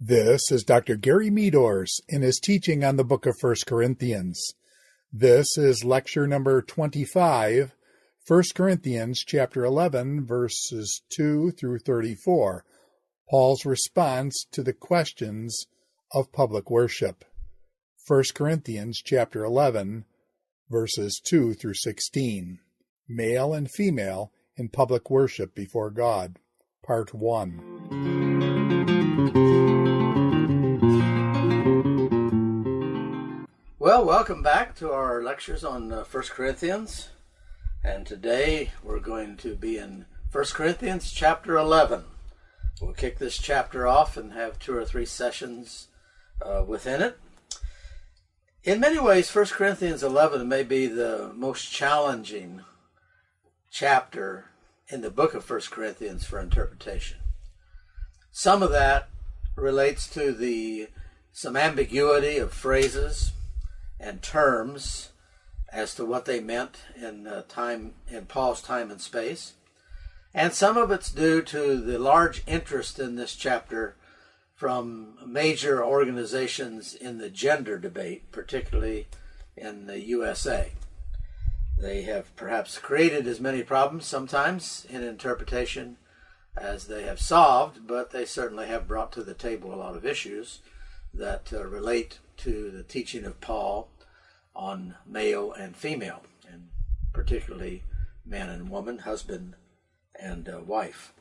This is Dr. Gary Meadors in his teaching on the book of 1 Corinthians. This is lecture number 25, 1 Corinthians chapter 11, verses 2 through 34, Paul's response to the questions of public worship. 1 Corinthians chapter 11, verses 2 through 16, Male and Female in Public Worship Before God, Part 1. Well, welcome back to our lectures on 1 Corinthians, and today we're going to be in 1 Corinthians chapter 11. We'll kick this chapter off and have 2 or 3 sessions within it. In many ways, 1 Corinthians 11 may be the most challenging chapter in the book of 1 Corinthians for interpretation. Some of that relates to some ambiguity of phrases and terms as to what they meant in Paul's time and space. And some of it's due to the large interest in this chapter from major organizations in the gender debate, particularly in the USA. They have perhaps created as many problems sometimes in interpretation as they have solved, but they certainly have brought to the table a lot of issues that relate to the teaching of Paul on male and female, and particularly man and woman, husband and wife.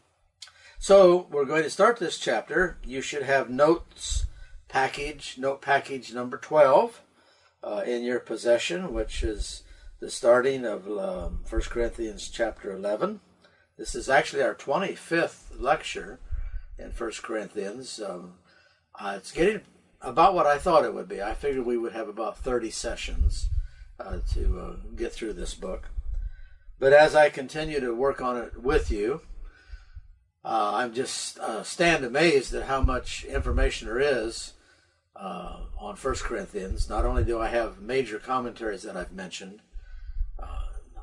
So we're going to start this chapter. You should have note package number 12 in your possession, which is the starting of 1 Corinthians chapter 11. This is actually our 25th lecture in 1 Corinthians. It's getting about what I thought it would be. I figured we would have about 30 sessions to get through this book. But as I continue to work on it with you, I'm just stand amazed at how much information there is on 1 Corinthians. Not only do I have major commentaries that I've mentioned,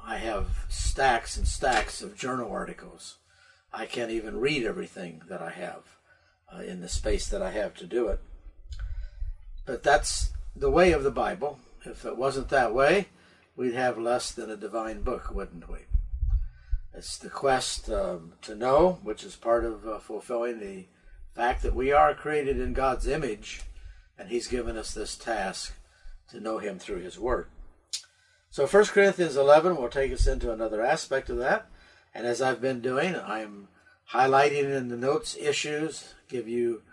I have stacks and stacks of journal articles. I can't even read everything that I have in the space that I have to do it. But that's the way of the Bible. If it wasn't that way, we'd have less than a divine book, wouldn't we? It's the quest to know, which is part of fulfilling the fact that we are created in God's image, and He's given us this task to know Him through His Word. So 1 Corinthians 11 will take us into another aspect of that, and as I've been doing, I'm highlighting in the notes issues, give you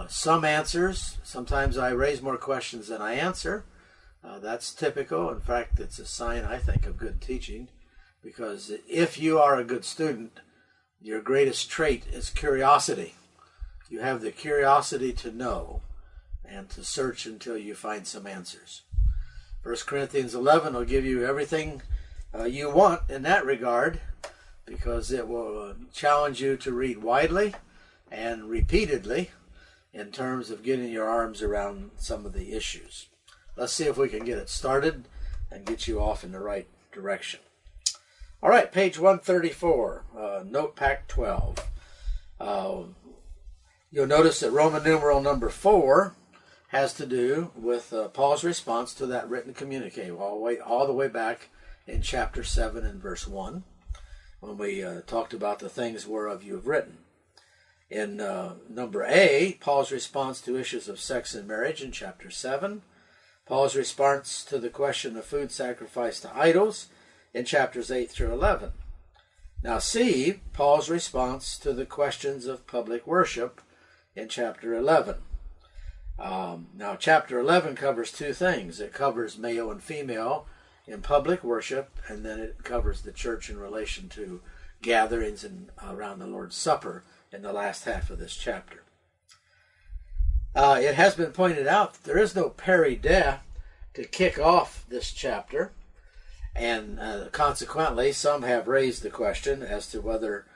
some answers. Sometimes I raise more questions than I answer. That's typical. In fact, it's a sign, I think, of good teaching, because if you are a good student, your greatest trait is curiosity. You have the curiosity to know and to search until you find some answers. 1 Corinthians 11 will give you everything you want in that regard, because it will challenge you to read widely and repeatedly in terms of getting your arms around some of the issues. Let's see if we can get it started and get you off in the right direction. All right, page 134, note pack 12. You'll notice that Roman numeral number 4 has to do with Paul's response to that written communique all the way back in chapter 7 and verse 1, when we talked about the things whereof you have written. In number A, Paul's response to issues of sex and marriage in chapter 7. Paul's response to the question of food sacrificed to idols in chapters 8 through 11. Now C, Paul's response to the questions of public worship in chapter 11. Now chapter 11 covers 2 things. It covers male and female in public worship, and then it covers the church in relation to gatherings around the Lord's Supper in the last half of this chapter. It has been pointed out that there is no peri de to kick off this chapter, and consequently some have raised the question as to whether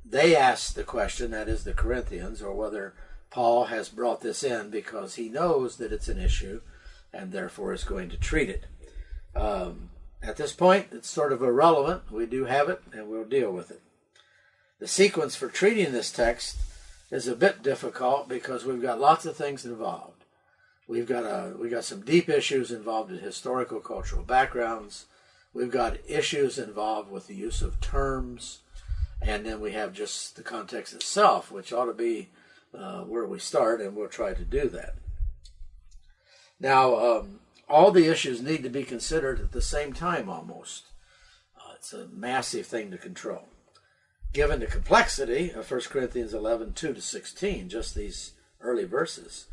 they asked the question, that is the Corinthians, or whether Paul has brought this in because he knows that it's an issue and therefore is going to treat it. At this point, it's sort of irrelevant. We do have it, and we'll deal with it. The sequence for treating this text is a bit difficult because we've got lots of things involved. We've got some deep issues involved in historical cultural backgrounds. We've got issues involved with the use of terms, and then we have just the context itself, which ought to be where we start, and we'll try to do that. Now, all the issues need to be considered at the same time almost. It's a massive thing to control. Given the complexity of 1 Corinthians 11, 2-16, just these early verses,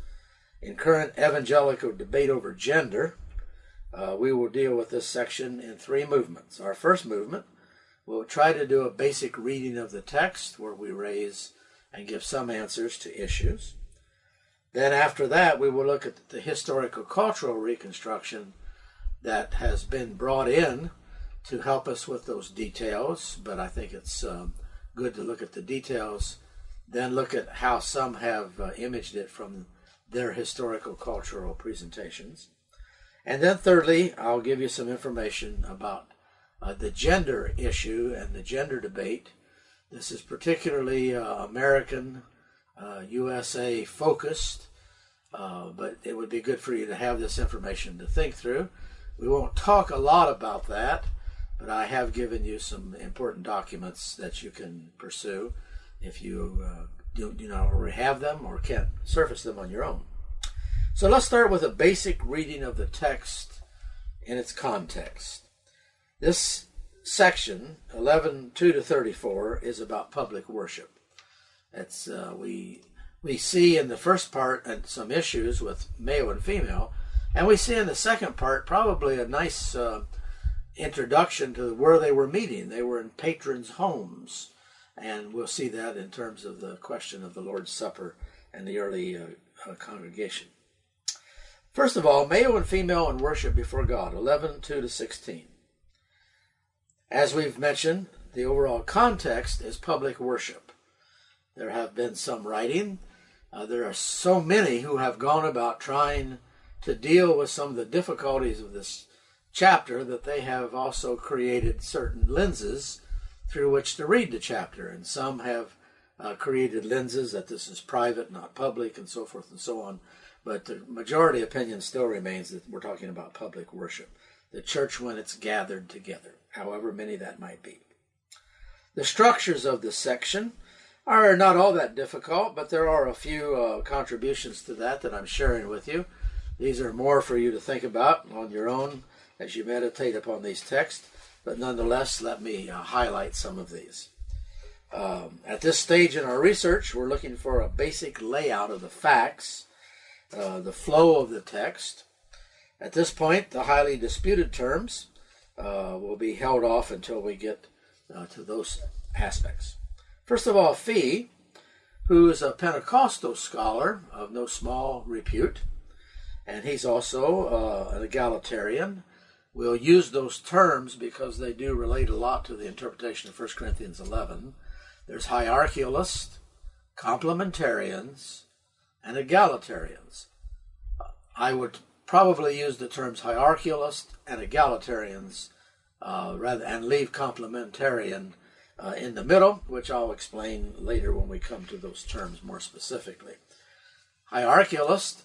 in current evangelical debate over gender, we will deal with this section in 3 movements. Our first movement, we'll try to do a basic reading of the text where we raise and give some answers to issues. Then after that, we will look at the historical cultural reconstruction that has been brought in to help us with those details, but I think it's good to look at the details, then look at how some have imaged it from their historical cultural presentations. And then thirdly, I'll give you some information about the gender issue and the gender debate. This is particularly American, USA focused, but it would be good for you to have this information to think through. We won't talk a lot about that, but I have given you some important documents that you can pursue if you do not already have them or can't surface them on your own. So let's start with a basic reading of the text in its context. This section, 11:2-34, is about public worship. It's we see in the first part some issues with male and female, and we see in the second part probably a nice introduction to where they were meeting. They were in patrons' homes, and we'll see that in terms of the question of the Lord's Supper and the early congregation. First of all, male and female in worship before God, 11:2-16. As we've mentioned, the overall context is public worship. There have been some writing. There are so many who have gone about trying to deal with some of the difficulties of this chapter that they have also created certain lenses through which to read the chapter. And some have created lenses that this is private, not public, and so forth and so on. But the majority opinion still remains that we're talking about public worship, the church when it's gathered together, however many that might be. The structures of this section are not all that difficult, but there are a few contributions to that I'm sharing with you. These are more for you to think about on your own as you meditate upon these texts, but nonetheless, let me highlight some of these. At this stage in our research, we're looking for a basic layout of the facts, the flow of the text. At this point, the highly disputed terms will be held off until we get to those aspects. First of all, Fee, who is a Pentecostal scholar of no small repute, and he's also an egalitarian. We'll use those terms because they do relate a lot to the interpretation of 1 Corinthians 11. There's hierarchialists, complementarians, and egalitarians. I would probably use the terms hierarchialist and egalitarians rather and leave complementarian in the middle, which I'll explain later when we come to those terms more specifically. Hierarchialists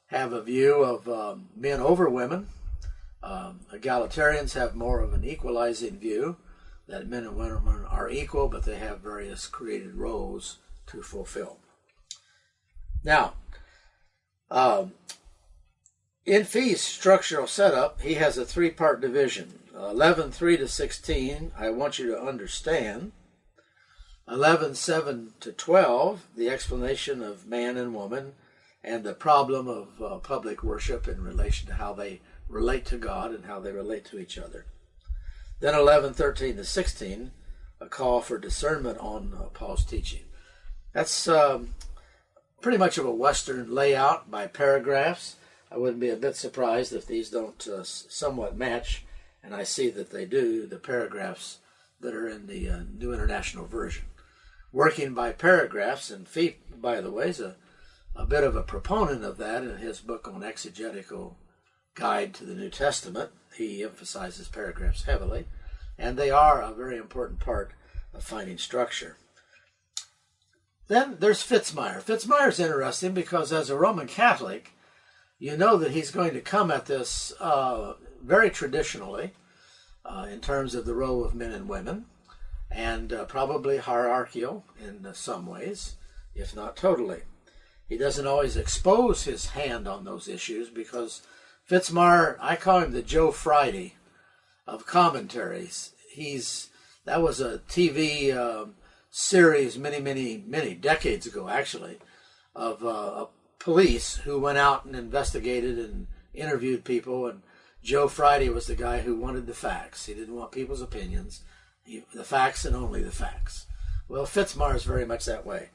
have a view of men over women. Egalitarians have more of an equalizing view, that men and women are equal, but they have various created roles to fulfill. Now, in Fee's structural setup, he has a 3-part division. 11:3-16, I want you to understand. 11:7-12, the explanation of man and woman and the problem of public worship in relation to how they relate to God and how they relate to each other. Then 11:13-16, a call for discernment on Paul's teaching. That's pretty much of a Western layout by paragraphs. I wouldn't be a bit surprised if these don't somewhat match, and I see that they do, the paragraphs that are in the New International Version. Working by paragraphs, and Fee, by the way, is a bit of a proponent of that in his book on exegetical guide to the New Testament. He emphasizes paragraphs heavily, and they are a very important part of finding structure. Then there's Fitzmyer. Fitzmyer's interesting because as a Roman Catholic, you know that he's going to come at this very traditionally in terms of the role of men and women, and probably hierarchical in some ways, if not totally. He doesn't always expose his hand on those issues because Fitzmyer, I call him the Joe Friday of commentaries. That was a TV series many decades ago, actually, of police who went out and investigated and interviewed people, and Joe Friday was the guy who wanted the facts. He didn't want people's opinions. The facts and only the facts. Well, Fitzmyer is very much that way.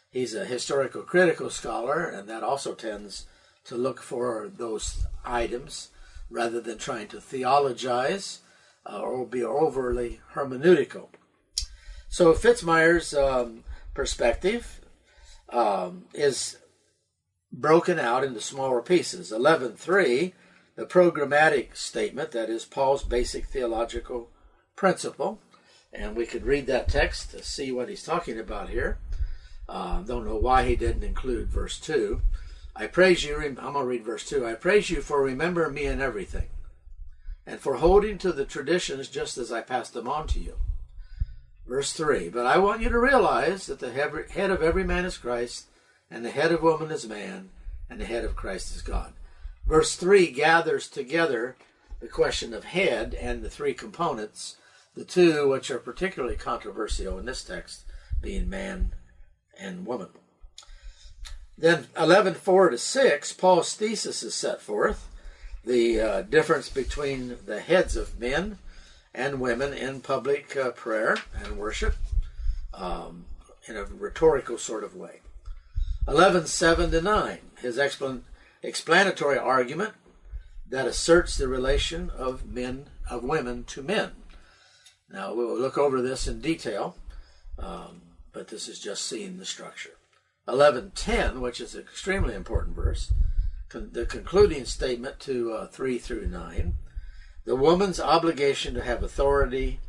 He's a historical critical scholar, and that also tends to look for those items rather than trying to theologize or be overly hermeneutical. So Fitzmyer's perspective is broken out into smaller pieces. 11.3, the programmatic statement, that is Paul's basic theological principle. And we could read that text to see what he's talking about here. Don't know why he didn't include verse 2. I praise you, I'm going to read verse 2. I praise you for remembering me in everything, and for holding to the traditions just as I passed them on to you. Verse 3, but I want you to realize that the head of every man is Christ, and the head of woman is man, and the head of Christ is God. Verse 3 gathers together the question of head and the three components, the two which are particularly controversial in this text being man and woman. Then 11.4-6, Paul's thesis is set forth, the difference between the heads of men and women in public prayer and worship in a rhetorical sort of way. 11.7-9, his explanatory argument that asserts the relation of women to men. Now, we'll look over this in detail, but this is just seeing the structure. 11.10, which is an extremely important verse, the concluding statement to 3-9, the woman's obligation to have authority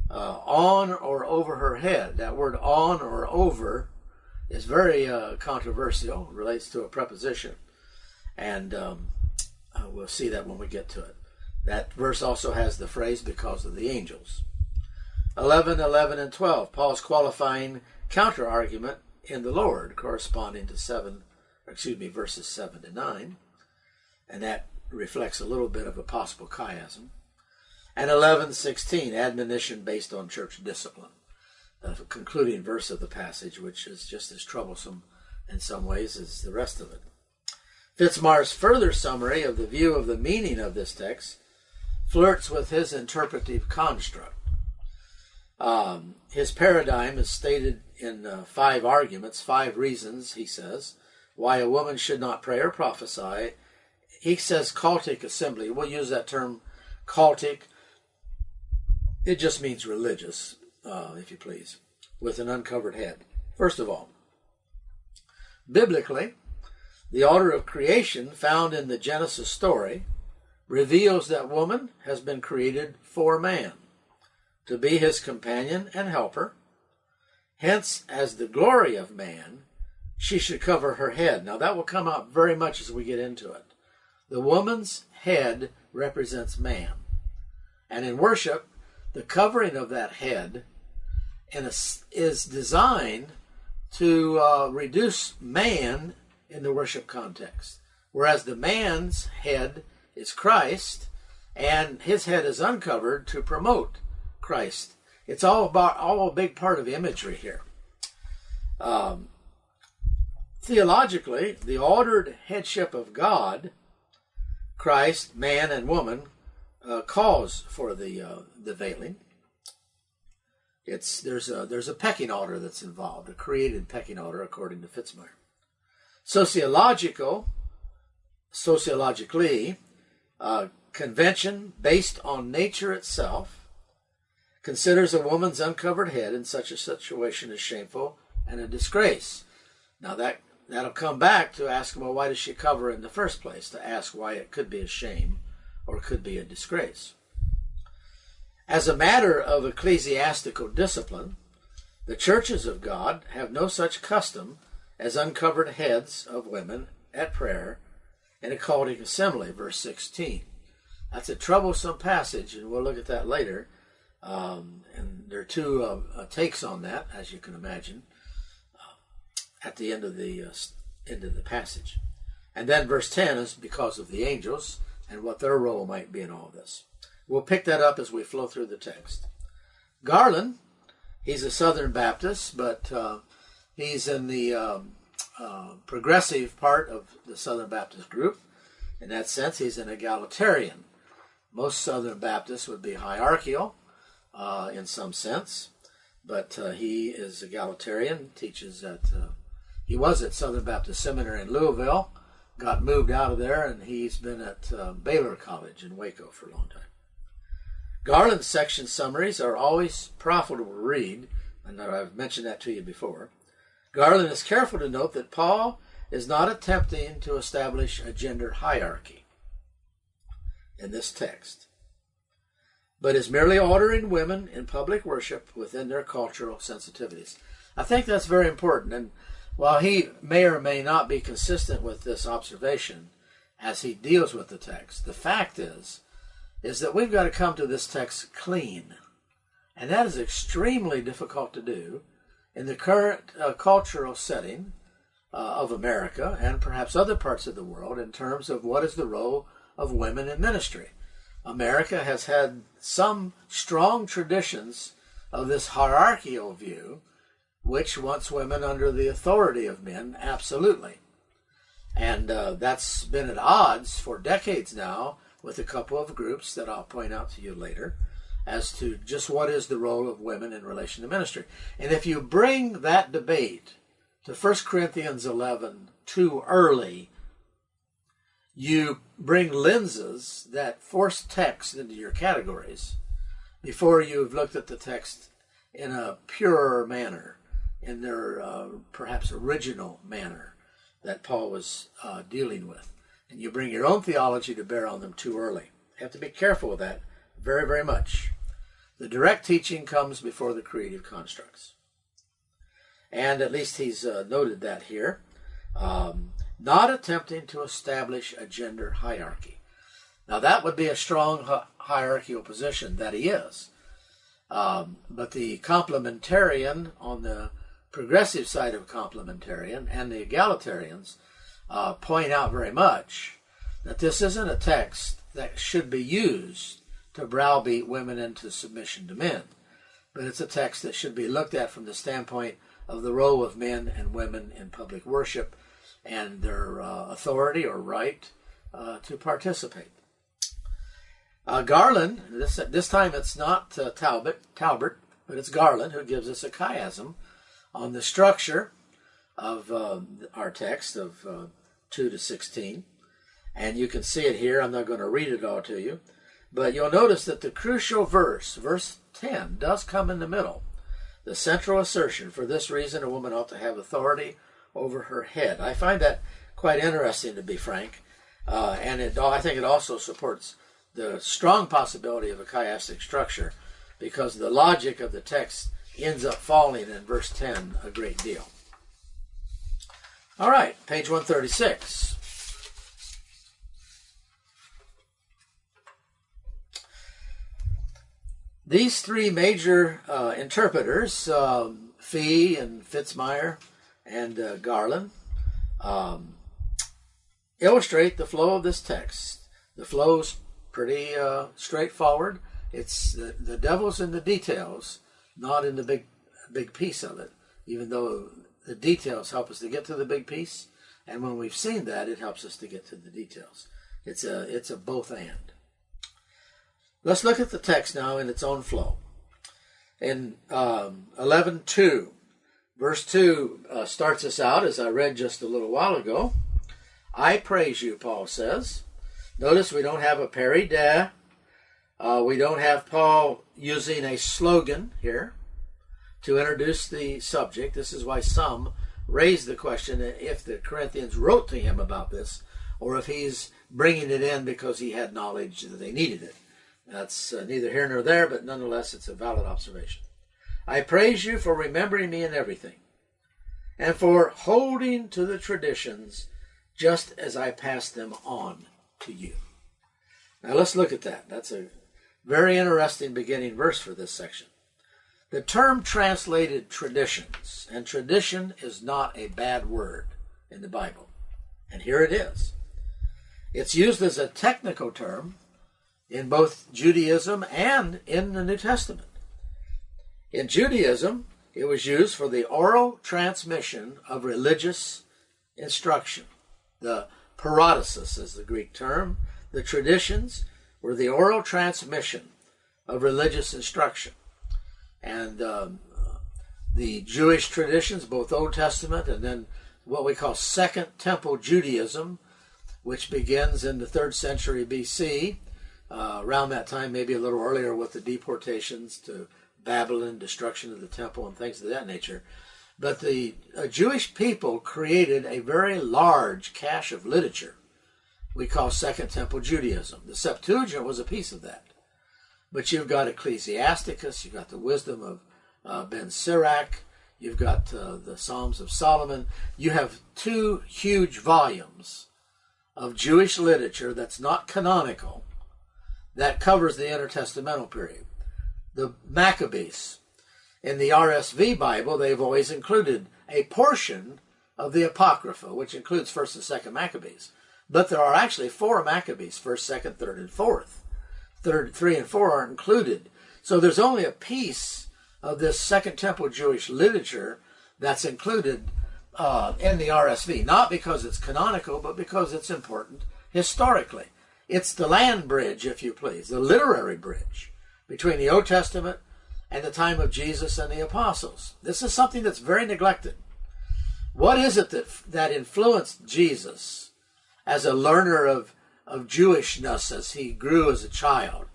on or over her head. That word on or over is very controversial, relates to a preposition, and we'll see that when we get to it. That verse also has the phrase because of the angels. 11, 11, and 12, Paul's qualifying counter-argument in the Lord, corresponding to verses 7-9, and that reflects a little bit of a possible chiasm. And 11:16, admonition based on church discipline, the concluding verse of the passage, which is just as troublesome in some ways as the rest of it. Fitzmyer's further summary of the view of the meaning of this text flirts with his interpretive construct. His paradigm is stated in 5 arguments, 5 reasons, he says, why a woman should not pray or prophesy. He says cultic assembly. We'll use that term cultic. It just means religious, if you please, with an uncovered head. First of all, biblically, the order of creation found in the Genesis story reveals that woman has been created for man, to be his companion and helper. Hence, as the glory of man, she should cover her head. Now, that will come out very much as we get into it. The woman's head represents man. And in worship, the covering of that head is designed to reduce man in the worship context. Whereas the man's head is Christ, and his head is uncovered to promote Christ. It's all a big part of imagery here. Theologically, the ordered headship of God, Christ, man, and woman, calls for the veiling. There's a pecking order that's involved, a created pecking order, according to Fitzmyer. Sociologically, convention based on nature itself considers a woman's uncovered head in such a situation as shameful and a disgrace. Now that'll come back to ask, well, why does she cover in the first place? To ask why it could be a shame or could be a disgrace. As a matter of ecclesiastical discipline, the churches of God have no such custom as uncovered heads of women at prayer in a cultic assembly, verse 16. That's a troublesome passage, and we'll look at that later. And there are two takes on that, as you can imagine, at the end of the passage. And then verse 10 is because of the angels and what their role might be in all this. We'll pick that up as we flow through the text. Garland, he's a Southern Baptist, but he's in the progressive part of the Southern Baptist group. In that sense, he's an egalitarian. Most Southern Baptists would be hierarchical in some sense, but he is egalitarian, teaches at, he was at Southern Baptist Seminary in Louisville, got moved out of there, and he's been at Baylor College in Waco for a long time. Garland's section summaries are always profitable to read, and I've mentioned that to you before. Garland is careful to note that Paul is not attempting to establish a gender hierarchy in this text, but is merely ordering women in public worship within their cultural sensitivities. I think that's very important, and while he may or may not be consistent with this observation as he deals with the text, the fact is that we've got to come to this text clean, and that is extremely difficult to do in the current cultural setting of America and perhaps other parts of the world in terms of what is the role of women in ministry. America has had some strong traditions of this hierarchical view, which wants women under the authority of men, absolutely. And that's been at odds for decades now with a couple of groups that I'll point out to you later as to just what is the role of women in relation to ministry. And if you bring that debate to 1 Corinthians 11 too early, you bring lenses that force text into your categories before you've looked at the text in a purer manner, in their perhaps original manner that Paul was dealing with. And you bring your own theology to bear on them too early. You have to be careful with that very, very much. The direct teaching comes before the creative constructs. And at least he's noted that here. Not attempting to establish a gender hierarchy. Now that would be a strong hierarchical position that he is. But the complementarian on the progressive side of complementarian and the egalitarians point out very much that this isn't a text that should be used to browbeat women into submission to men, but it's a text that should be looked at from the standpoint of the role of men and women in public worship and their authority or right to participate. Garland, this time it's not Talbot, but it's Garland who gives us a chiasm on the structure of our text of 2 to 16. And you can see it here. I'm not going to read it all to you. But you'll notice that the crucial verse, verse 10, does come in the middle. The central assertion, for this reason a woman ought to have authority over her head. I find that quite interesting, to be frank. And I think it also supports the strong possibility of a chiastic structure because the logic of the text ends up falling in verse 10 a great deal. All right, page 136. These three major interpreters, Fee and Fitzmyer and Garland, illustrate the flow of this text. The flow's pretty straightforward. It's the devil's in the details, not in the big piece of it, even though the details help us to get to the big piece. And when we've seen that, it helps us to get to the details. It's a both and. Let's look at the text now in its own flow. In 11:2, verse 2 starts us out, as I read just a little while ago. I praise you, Paul says. Notice we don't have a peri de. We don't have Paul using a slogan here to introduce the subject. This is why some raise the question if the Corinthians wrote to him about this, or if he's bringing it in because he had knowledge that they needed it. That's neither here nor there, but nonetheless it's a valid observation. I praise you for remembering me in everything, and for holding to the traditions just as I passed them on to you. Now let's look at that. That's a very interesting beginning verse for this section. The term translated traditions, and tradition is not a bad word in the Bible, and here it is. It's used as a technical term in both Judaism and in the New Testament. In Judaism, it was used for the oral transmission of religious instruction. The paradosis is the Greek term. The traditions were the oral transmission of religious instruction. And the Jewish traditions, both Old Testament and then what we call Second Temple Judaism, which begins in the 3rd century BC, around that time, maybe a little earlier with the deportations to Babylon, destruction of the temple, and things of that nature. But the Jewish people created a very large cache of literature we call Second Temple Judaism. The Septuagint was a piece of that. But you've got Ecclesiasticus, you've got the Wisdom of Ben Sirach, you've got the Psalms of Solomon. You have 2 huge volumes of Jewish literature that's not canonical that covers the intertestamental period. The Maccabees. In the RSV Bible, they've always included a portion of the Apocrypha, which includes 1st and 2nd Maccabees. But there are actually 4 Maccabees, 1st, 2nd, 3rd, and 4th. 3 and 4 aren't included. So there's only a piece of this Second Temple Jewish literature that's included in the RSV, not because it's canonical, but because it's important historically. It's the land bridge, if you please, the literary bridge between the Old Testament and the time of Jesus and the apostles. This is something that's very neglected. What is it that influenced Jesus as a learner of Jewishness as he grew as a child?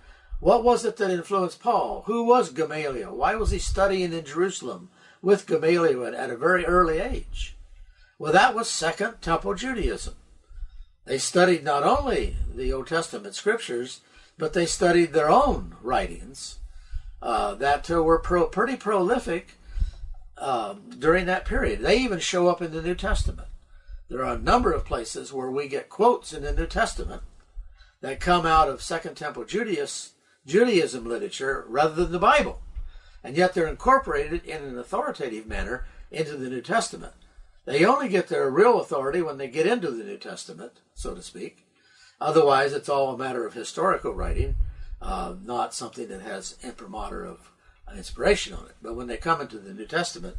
What was it that influenced Paul? Who was Gamaliel? Why was he studying in Jerusalem with Gamaliel at a very early age? Well, that was Second Temple Judaism. They studied not only the Old Testament scriptures, but they studied their own writings that were pretty prolific during that period. They even show up in the New Testament. There are a number of places where we get quotes in the New Testament that come out of Second Temple Judaism literature rather than the Bible. And yet they're incorporated in an authoritative manner into the New Testament. They only get their real authority when they get into the New Testament, so to speak. Otherwise, it's all a matter of historical writing, not something that has imprimatur of inspiration on it. But when they come into the New Testament,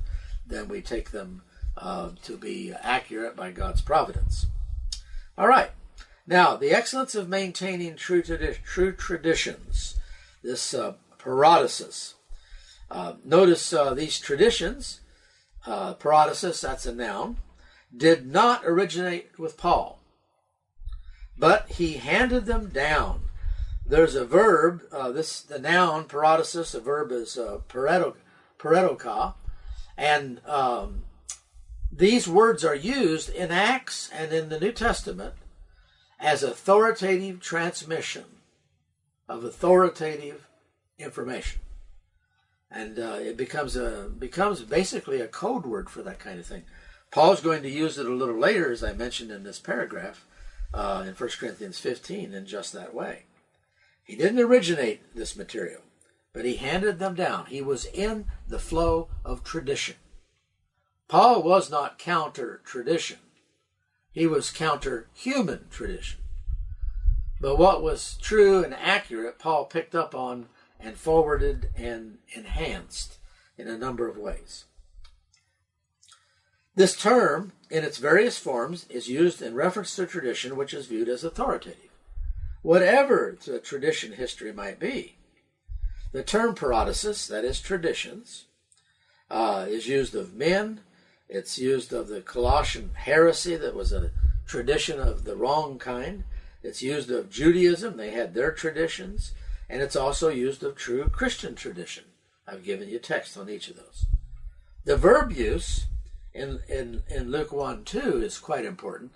then we take them to be accurate by God's providence. All right. Now, the excellence of maintaining true traditions, this paradosis. Notice these traditions, paradosis, that's a noun, did not originate with Paul, but he handed them down. There's a verb, the noun paradosis, the verb is paretoka, and these words are used in Acts and in the New Testament as authoritative transmission of authoritative information. And it becomes basically a code word for that kind of thing. Paul's going to use it a little later, as I mentioned in this paragraph, in 1 Corinthians 15, in just that way. He didn't originate this material, but he handed them down. He was in the flow of tradition. Paul was not counter-tradition. He was counter-human tradition. But what was true and accurate, Paul picked up on and forwarded and enhanced in a number of ways. This term, in its various forms, is used in reference to tradition which is viewed as authoritative. Whatever the tradition history might be, the term paradosis, that is traditions, is used of men. It's used of the Colossian heresy that was a tradition of the wrong kind. It's used of Judaism. They had their traditions. And it's also used of true Christian tradition. I've given you text on each of those. The verb use in Luke 1:2 is quite important.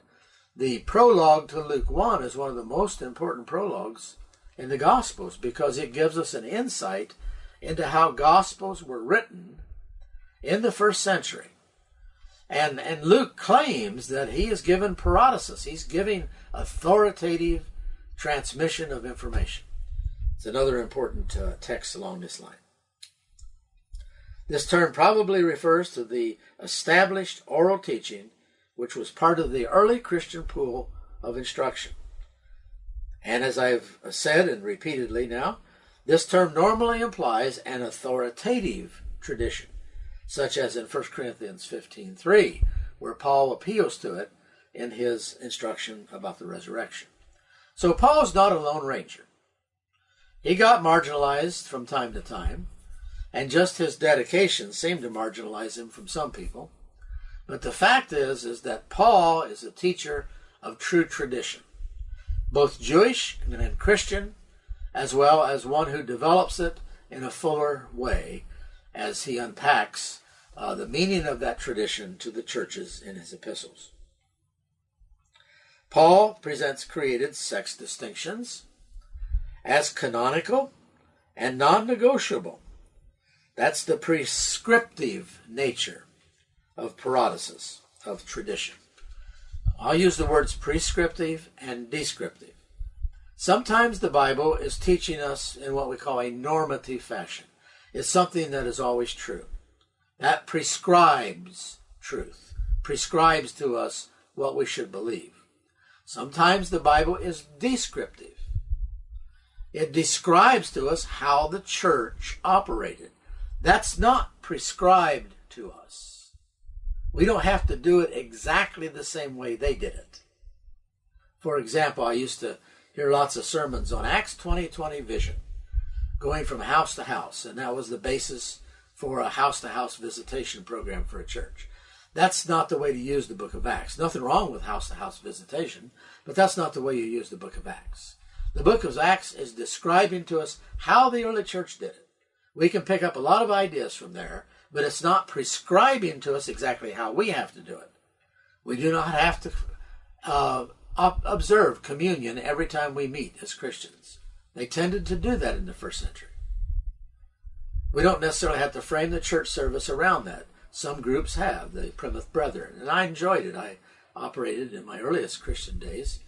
The prologue to Luke 1 is one of the most important prologues in the Gospels because it gives us an insight into how Gospels were written in the first century. And Luke claims that he is given paradosis. He's giving authoritative transmission of information. It's another important text along this line. This term probably refers to the established oral teaching which was part of the early Christian pool of instruction. And as I've said and repeatedly now, this term normally implies an authoritative tradition, such as in 1 Corinthians 15:3, where Paul appeals to it in his instruction about the resurrection. So Paul's not a lone ranger. He got marginalized from time to time, and just his dedication seemed to marginalize him from some people. But the fact is that Paul is a teacher of true tradition, both Jewish and Christian, as well as one who develops it in a fuller way as he unpacks the meaning of that tradition to the churches in his epistles. Paul presents created sex distinctions as canonical and non-negotiable. That's the prescriptive nature of paradosis, of tradition. I'll use the words prescriptive and descriptive. Sometimes the Bible is teaching us in what we call a normative fashion. It's something that is always true. That prescribes truth, prescribes to us what we should believe. Sometimes the Bible is descriptive. It describes to us how the church operated. That's not prescribed to us. We don't have to do it exactly the same way they did it. For example, I used to hear lots of sermons on Acts 20:20 vision, going from house to house, and that was the basis for a house-to-house visitation program for a church. That's not the way to use the book of Acts. Nothing wrong with house-to-house visitation, but that's not the way you use the book of Acts. The book of Acts is describing to us how the early church did it. We can pick up a lot of ideas from there, but it's not prescribing to us exactly how we have to do it. We do not have to observe communion every time we meet as Christians. They tended to do that in the first century. We don't necessarily have to frame the church service around that. Some groups have, the Plymouth Brethren, and I enjoyed it. I operated in my earliest Christian days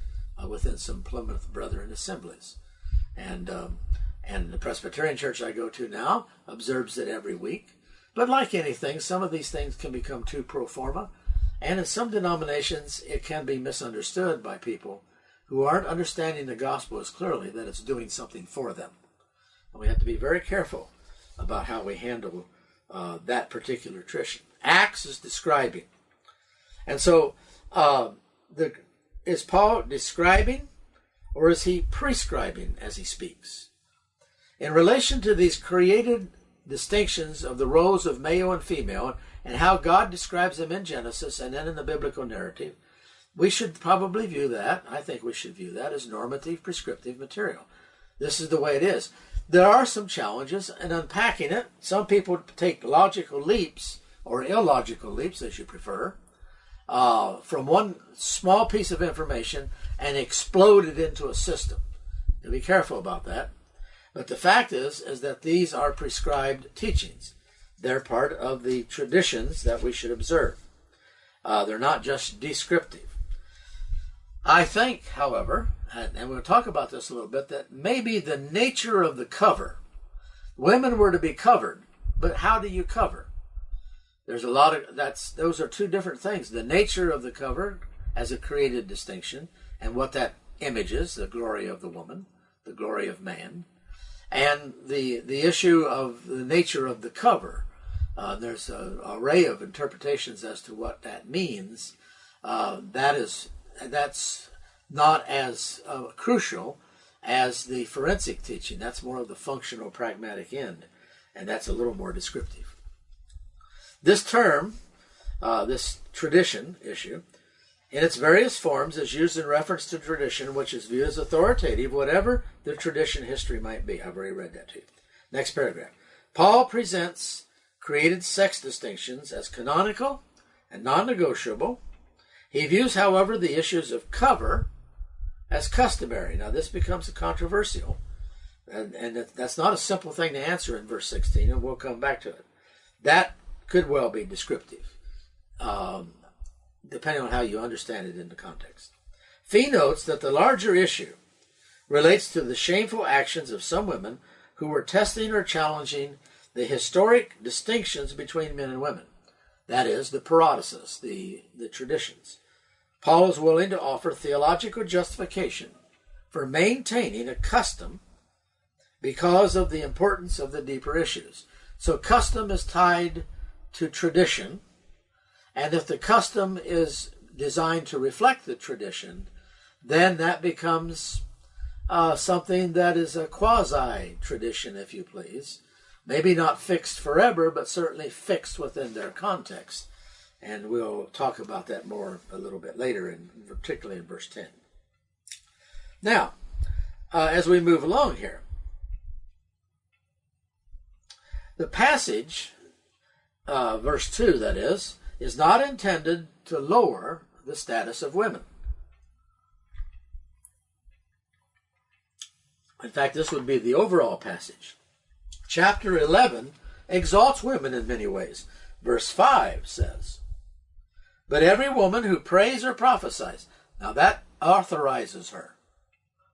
within some Plymouth Brethren assemblies. And the Presbyterian church I go to now observes it every week. But like anything, some of these things can become too pro forma, and in some denominations it can be misunderstood by people who aren't understanding the gospel as clearly that it's doing something for them. And we have to be very careful about how we handle that particular tradition. Acts is describing. And so, is Paul describing or is he prescribing as he speaks? In relation to these created distinctions of the roles of male and female and how God describes them in Genesis and then in the biblical narrative, we should probably view that, I think we should view that as normative, prescriptive material. This is the way it is. There are some challenges in unpacking it. Some people take logical leaps, or illogical leaps as you prefer, from one small piece of information and explode it into a system. You'll be careful about that. But the fact is that these are prescribed teachings. They're part of the traditions that we should observe. They're not just descriptive. I think, however, and we'll talk about this a little bit, that maybe the nature of the cover, women were to be covered, but how do you cover? There's a lot of, those are two different things. The nature of the cover as a created distinction and what that image is, the glory of the woman, the glory of man, and the issue of the nature of the cover. There's an array of interpretations as to what that means. That's not as crucial as the forensic teaching. That's more of the functional, pragmatic end, and that's a little more descriptive. This term, this tradition issue, in its various forms is used in reference to tradition, which is viewed as authoritative, whatever the tradition history might be. I've already read that to you. Next paragraph. Paul presents created sex distinctions as canonical and non-negotiable, He views, however, the issues of cover as customary. Now, this becomes controversial, and that's not a simple thing to answer in verse 16, and we'll come back to it. That could well be descriptive, depending on how you understand it in the context. Fee notes that the larger issue relates to the shameful actions of some women who were testing or challenging the historic distinctions between men and women. That is, the paradises, the traditions. Paul is willing to offer theological justification for maintaining a custom because of the importance of the deeper issues. So custom is tied to tradition, and if the custom is designed to reflect the tradition, then that becomes something that is a quasi-tradition, if you please. Maybe not fixed forever, but certainly fixed within their context. And we'll talk about that more a little bit later, particularly in verse 10. Now, as we move along here, the passage, verse 2 that is not intended to lower the status of women. In fact, this would be the overall passage. Chapter 11 exalts women in many ways. Verse 5 says, "But every woman who prays or prophesies," now that authorizes her.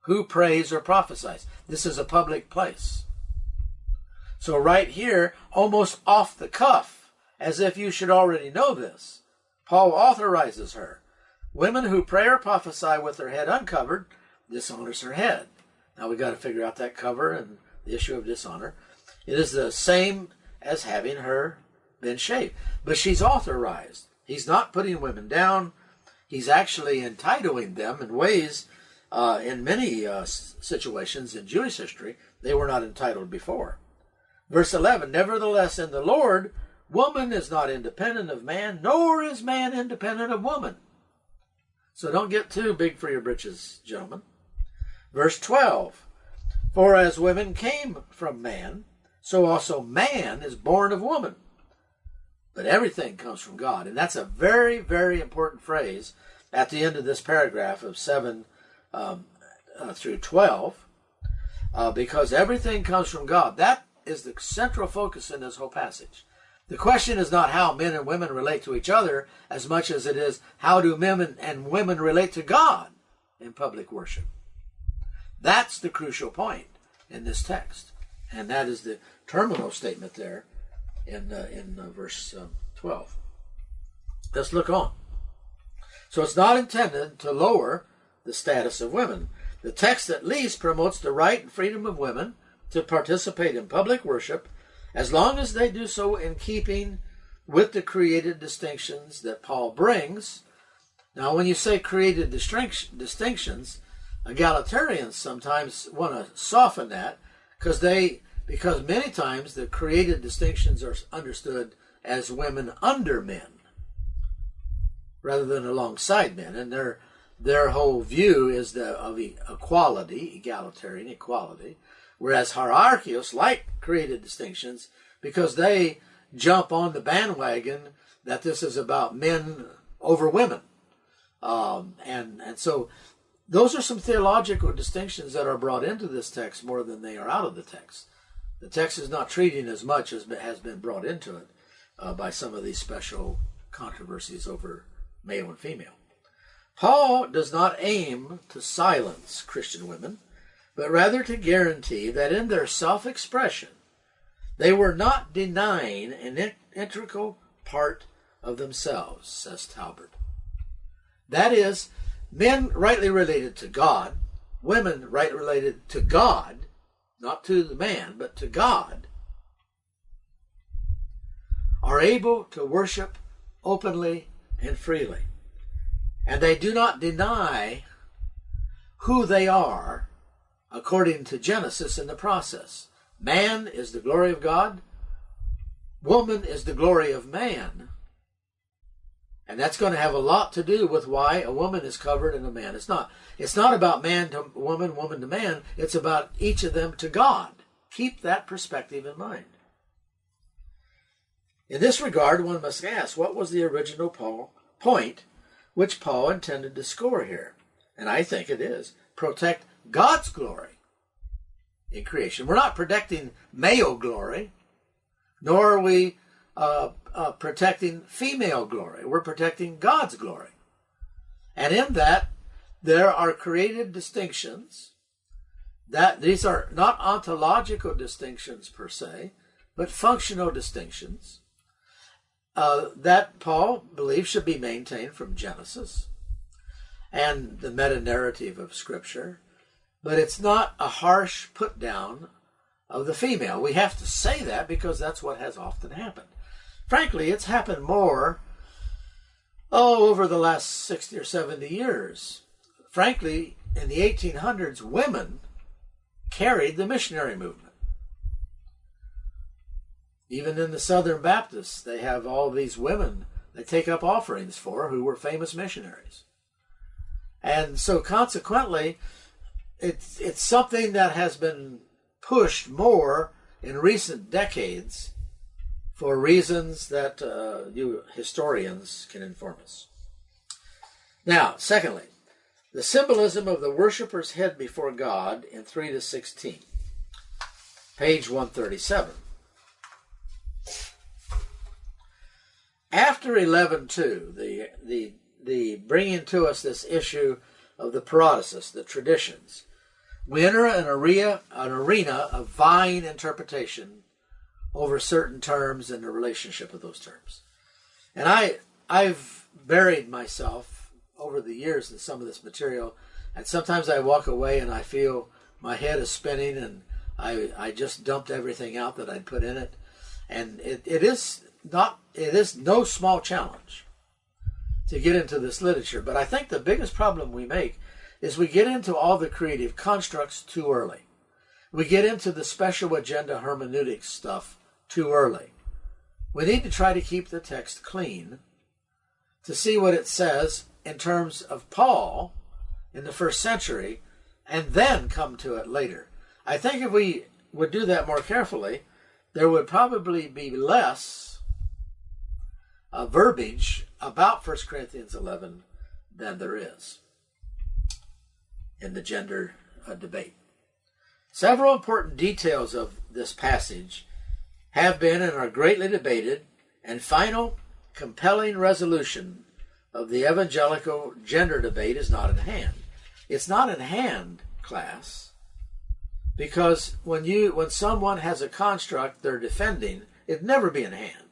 Who prays or prophesies? This is a public place. So right here, almost off the cuff, as if you should already know this, Paul authorizes her. Women who pray or prophesy with their head uncovered dishonors her head. Now we've got to figure out that cover and the issue of dishonor. It is the same as having her been shaved. But she's authorized. He's not putting women down. He's actually entitling them in ways, in many situations in Jewish history, they were not entitled before. Verse 11, "Nevertheless, in the Lord, woman is not independent of man, nor is man independent of woman." So don't get too big for your britches, gentlemen. Verse 12, "For as women came from man, so also man is born of woman. But everything comes from God." And that's a very, very important phrase at the end of this paragraph of 7 through 12, because everything comes from God. That is the central focus in this whole passage. The question is not how men and women relate to each other as much as it is how do men and women relate to God in public worship. That's the crucial point in this text. And that is the terminal statement there in verse 12. Let's look on. So it's not intended to lower the status of women. The text at least promotes the right and freedom of women to participate in public worship as long as they do so in keeping with the created distinctions that Paul brings. Now, when you say created distinctions, egalitarians sometimes want to soften that because many times the created distinctions are understood as women under men rather than alongside men, and their whole view is of equality, egalitarian equality, whereas hierarchists like created distinctions because they jump on the bandwagon that this is about men over women, and so those are some theological distinctions that are brought into this text more than they are out of the text. The text is not treating as much as has been brought into it by some of these special controversies over male and female. Paul does not aim to silence Christian women, but rather to guarantee that in their self-expression, they were not denying an integral part of themselves, says Talbert. That is, men rightly related to God, women rightly related to God, not to the man, but to God, are able to worship openly and freely. And they do not deny who they are according to Genesis in the process. Man is the glory of God. Woman is the glory of man. And that's going to have a lot to do with why a woman is covered and a man is not. It's not about man to woman, woman to man. It's about each of them to God. Keep that perspective in mind. In this regard, one must ask, what was the original point which Paul intended to score here. And I think it is. Protect God's glory in creation. We're not protecting male glory, nor are we protecting female glory. We're protecting God's glory. And in that, there are created distinctions. That these are not ontological distinctions per se, but functional distinctions that Paul believes should be maintained from Genesis and the meta-narrative of Scripture. But it's not a harsh put-down of the female. We have to say that because that's what has often happened. Frankly, it's happened more over the last 60 or 70 years. Frankly, in the 1800s, women carried the missionary movement. Even in the Southern Baptists, they have all these women they take up offerings for who were famous missionaries. And so consequently, it's something that has been pushed more in recent decades for reasons that you historians can inform us. Now, secondly, the symbolism of the worshiper's head before God in 3-16, page 137. After 11:2, the bringing to us this issue of the parodosis, the traditions, we enter an arena of vying interpretation over certain terms and the relationship of those terms. And I've buried myself over the years in some of this material, and sometimes I walk away and I feel my head is spinning and I just dumped everything out that I'd put in it. And it is no small challenge to get into this literature. But I think the biggest problem we make is we get into all the creative constructs too early. We get into the special agenda hermeneutics stuff too early. We need to try to keep the text clean to see what it says in terms of Paul in the first century and then come to it later. I think if we would do that more carefully, there would probably be less verbiage about 1 Corinthians 11 than there is in the gender debate. Several important details of this passage have been and are greatly debated, and final compelling resolution of the evangelical gender debate is not in hand. It's not in hand, class, because when someone has a construct they're defending, it'd never be in hand,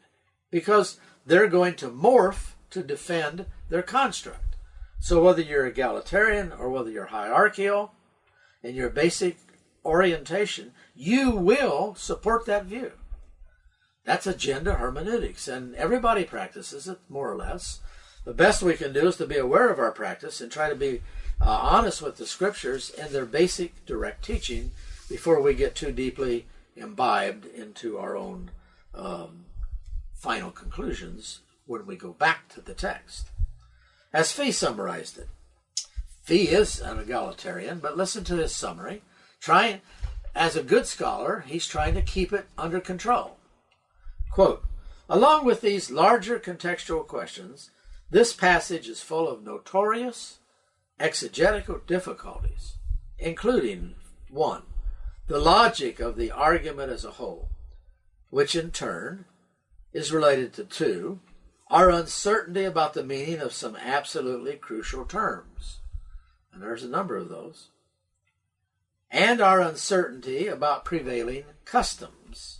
because they're going to morph to defend their construct. So whether you're egalitarian or whether you're hierarchical in your basic orientation, you will support that view. That's agenda hermeneutics, and everybody practices it, more or less. The best we can do is to be aware of our practice and try to be honest with the Scriptures in their basic direct teaching before we get too deeply imbibed into our own final conclusions when we go back to the text. As Fee summarized it, Fee is an egalitarian, but listen to his summary. As a good scholar, he's trying to keep it under control. Quote, along with these larger contextual questions, this passage is full of notorious exegetical difficulties, including 1, the logic of the argument as a whole, which in turn is related to 2, our uncertainty about the meaning of some absolutely crucial terms, and there's a number of those, and our uncertainty about prevailing customs,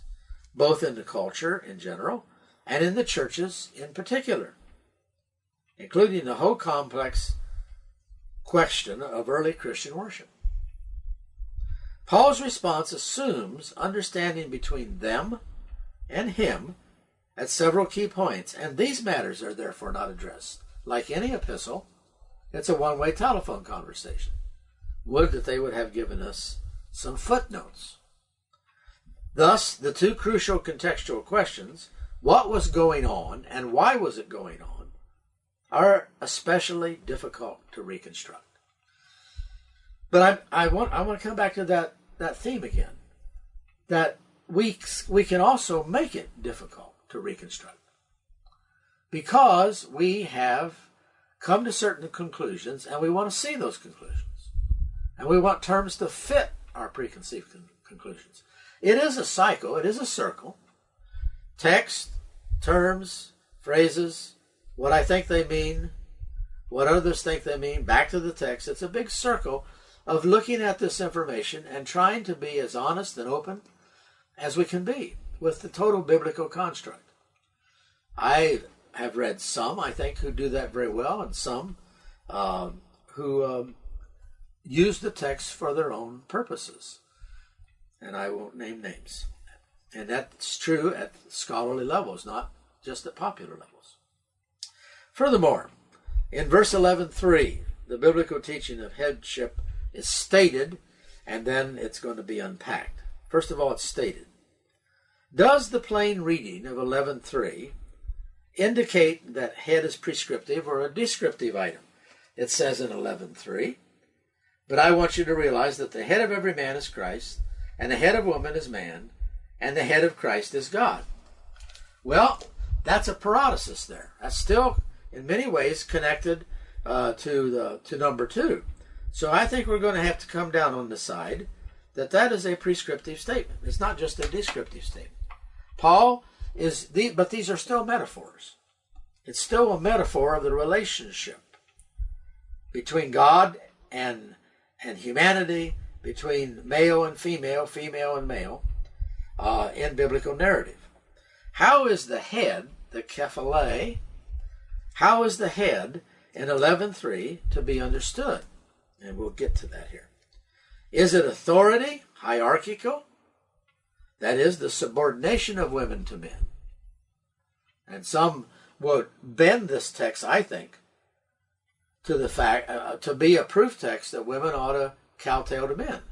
both in the culture in general and in the churches in particular, including the whole complex question of early Christian worship. Paul's response assumes understanding between them and him at several key points, and these matters are therefore not addressed. Like any epistle, it's a one-way telephone conversation. Would that they would have given us some footnotes. Thus, the 2 crucial contextual questions, what was going on and why was it going on, are especially difficult to reconstruct. But I want to come back to that theme again, that we can also make it difficult to reconstruct, because we have come to certain conclusions, and we want to see those conclusions. And we want terms to fit our preconceived conclusions. It is a cycle. It is a circle. Text, terms, phrases, what I think they mean, what others think they mean, back to the text. It's a big circle of looking at this information and trying to be as honest and open as we can be with the total biblical construct. I have read some, I think, who do that very well, and some who use the text for their own purposes. And I won't name names. And that's true at scholarly levels, not just at popular levels. Furthermore, in verse 11:3, the biblical teaching of headship is stated, and then it's going to be unpacked. First of all, it's stated. Does the plain reading of 11:3 indicate that head is prescriptive or a descriptive item? It says in 11:3, but I want you to realize that the head of every man is Christ, and the head of woman is man, and the head of Christ is God. Well, that's a parodosis there. That's still, in many ways, connected to number 2. So I think we're going to have to come down on the side that is a prescriptive statement. It's not just a descriptive statement. But these are still metaphors. It's still a metaphor of the relationship between God and humanity, between male and female, female and male, in biblical narrative. How is the head, the kephale, how is the head in 11:3 to be understood? And we'll get to that here. Is it authority, hierarchical? That is, the subordination of women to men. And some would bend this text, I think, to the fact, to be a proof text that women ought to kowtow to men.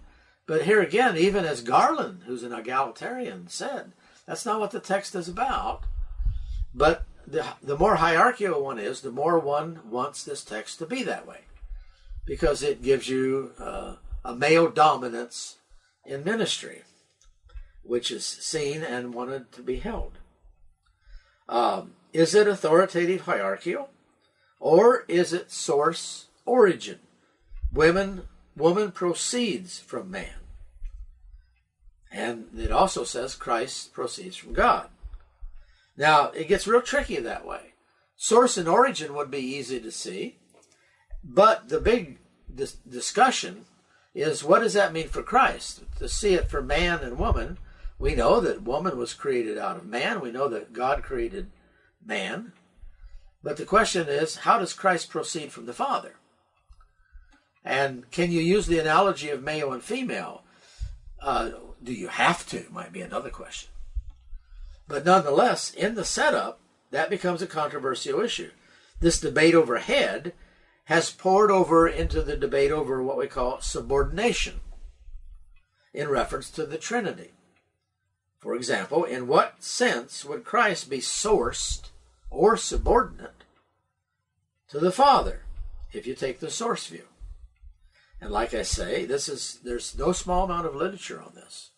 But here again, even as Garland, who's an egalitarian, said, that's not what the text is about. But the more hierarchical one is, the more one wants this text to be that way, because it gives you a male dominance in ministry, which is seen and wanted to be held. Is it authoritative hierarchical, or is it source origin? Woman proceeds from man. And it also says Christ proceeds from God. Now, it gets real tricky that way. Source and origin would be easy to see, but the big discussion is, what does that mean for Christ? To see it for man and woman, we know that woman was created out of man. We know that God created man. But the question is, how does Christ proceed from the Father? And can you use the analogy of male and female? Do you have to? Might be another question. But nonetheless, in the setup, that becomes a controversial issue. This debate over head has poured over into the debate over what we call subordination in reference to the Trinity. For example, in what sense would Christ be sourced or subordinate to the Father if you take the source view? And like I say, there's no small amount of literature on this.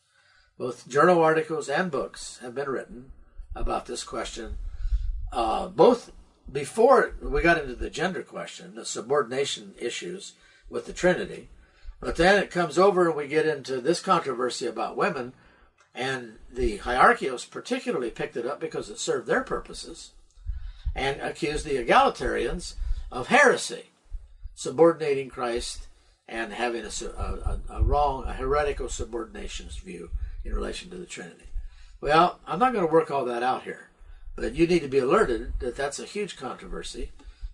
Both journal articles and books have been written about this question, both before we got into the gender question, the subordination issues with the Trinity, but then it comes over and we get into this controversy about women, and the hierarchios particularly picked it up because it served their purposes and accused the egalitarians of heresy, subordinating Christ and having a wrong, a heretical subordinationist view in relation to the Trinity. Well, I'm not going to work all that out here, but you need to be alerted that that's a huge controversy,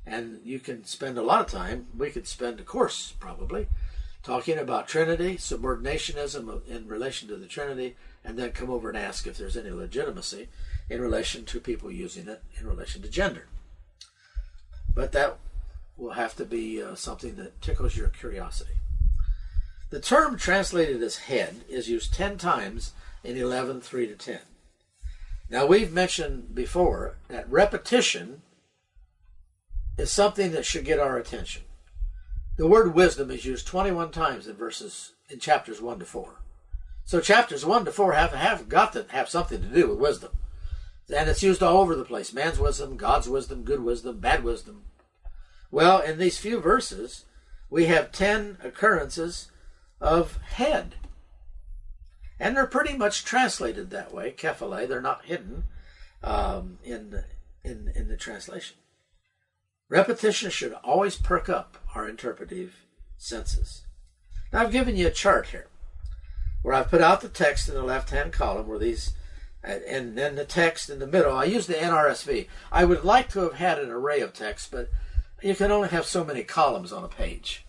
and you can spend a lot of time, we could spend a course probably, talking about Trinity, subordinationism in relation to the Trinity, and then come over and ask if there's any legitimacy in relation to people using it in relation to gender. But that will have to be something that tickles your curiosity. The term translated as head is used 10 times in 11:3-10. Now, we've mentioned before that repetition is something that should get our attention. The word wisdom is used 21 times in chapters 1-4. So chapters 1-4 have got to have something to do with wisdom. And it's used all over the place. Man's wisdom, God's wisdom, good wisdom, bad wisdom. Well, in these few verses, we have 10 occurrences of head. And they're pretty much translated that way, kephale. They're not hidden in the translation. Repetition should always perk up our interpretive senses. Now, I've given you a chart here where I've put out the text in the left-hand column where these, and then the text in the middle. I use the NRSV. I would like to have had an array of text, but you can only have so many columns on a page.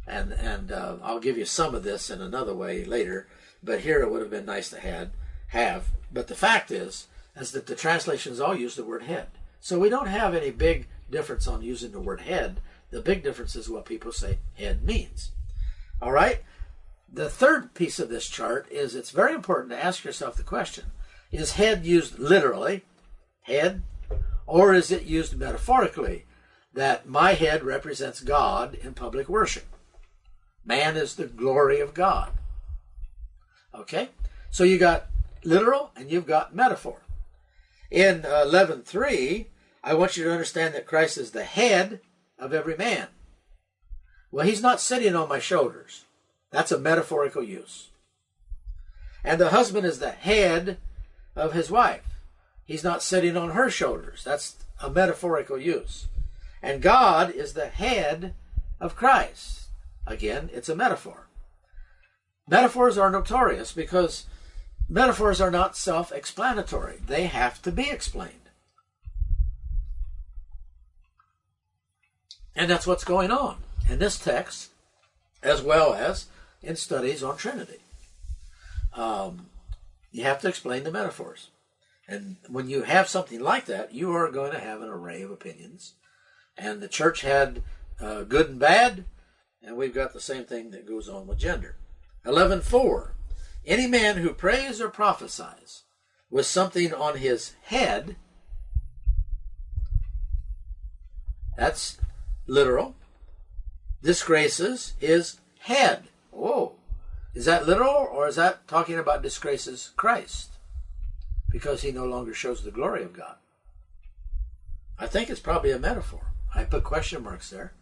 And I'll give you some of this in another way later, but here it would have been nice to have. But the fact is that the translations all use the word head. So we don't have any big difference on using the word head. The big difference is what people say head means. All right? The third piece of this chart is it's very important to ask yourself the question, is head used literally, head, or is it used metaphorically, that my head represents God in public worship? Man is the glory of God. Okay? So you got literal and you've got metaphor. In 11:3, I want you to understand that Christ is the head of every man. Well, he's not sitting on my shoulders. That's a metaphorical use. And the husband is the head of his wife. He's not sitting on her shoulders. That's a metaphorical use. And God is the head of Christ. Again, it's a metaphor. Metaphors are notorious because metaphors are not self-explanatory. They have to be explained. And that's what's going on in this text, as well as in studies on Trinity. You have to explain the metaphors. And when you have something like that, you are going to have an array of opinions. And the church had good and bad, and we've got the same thing that goes on with gender. 11:4, any man who prays or prophesies with something on his head, that's literal, disgraces his head. Whoa. Is that literal, or is that talking about disgraces Christ? Because he no longer shows the glory of God. I think it's probably a metaphor. I put question marks there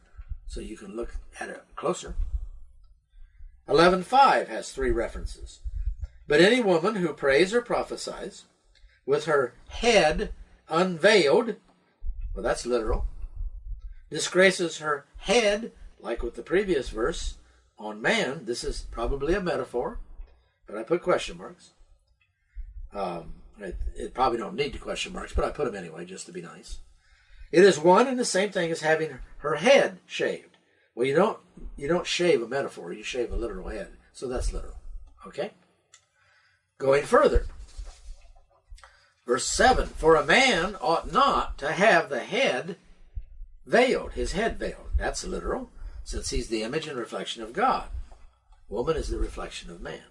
so you can look at it closer. 11:5 has 3 references. But any woman who prays or prophesies with her head unveiled, well, that's literal, disgraces her head, like with the previous verse, on man. This is probably a metaphor, but I put question marks. It probably don't need the question marks, but I put them anyway just to be nice. It is one and the same thing as having her head shaved. Well, you don't shave a metaphor, you shave a literal head. So that's literal. Okay? Going further. Verse 7, for a man ought not to have the head veiled, his head veiled. That's literal, since he's the image and reflection of God. Woman is the reflection of man.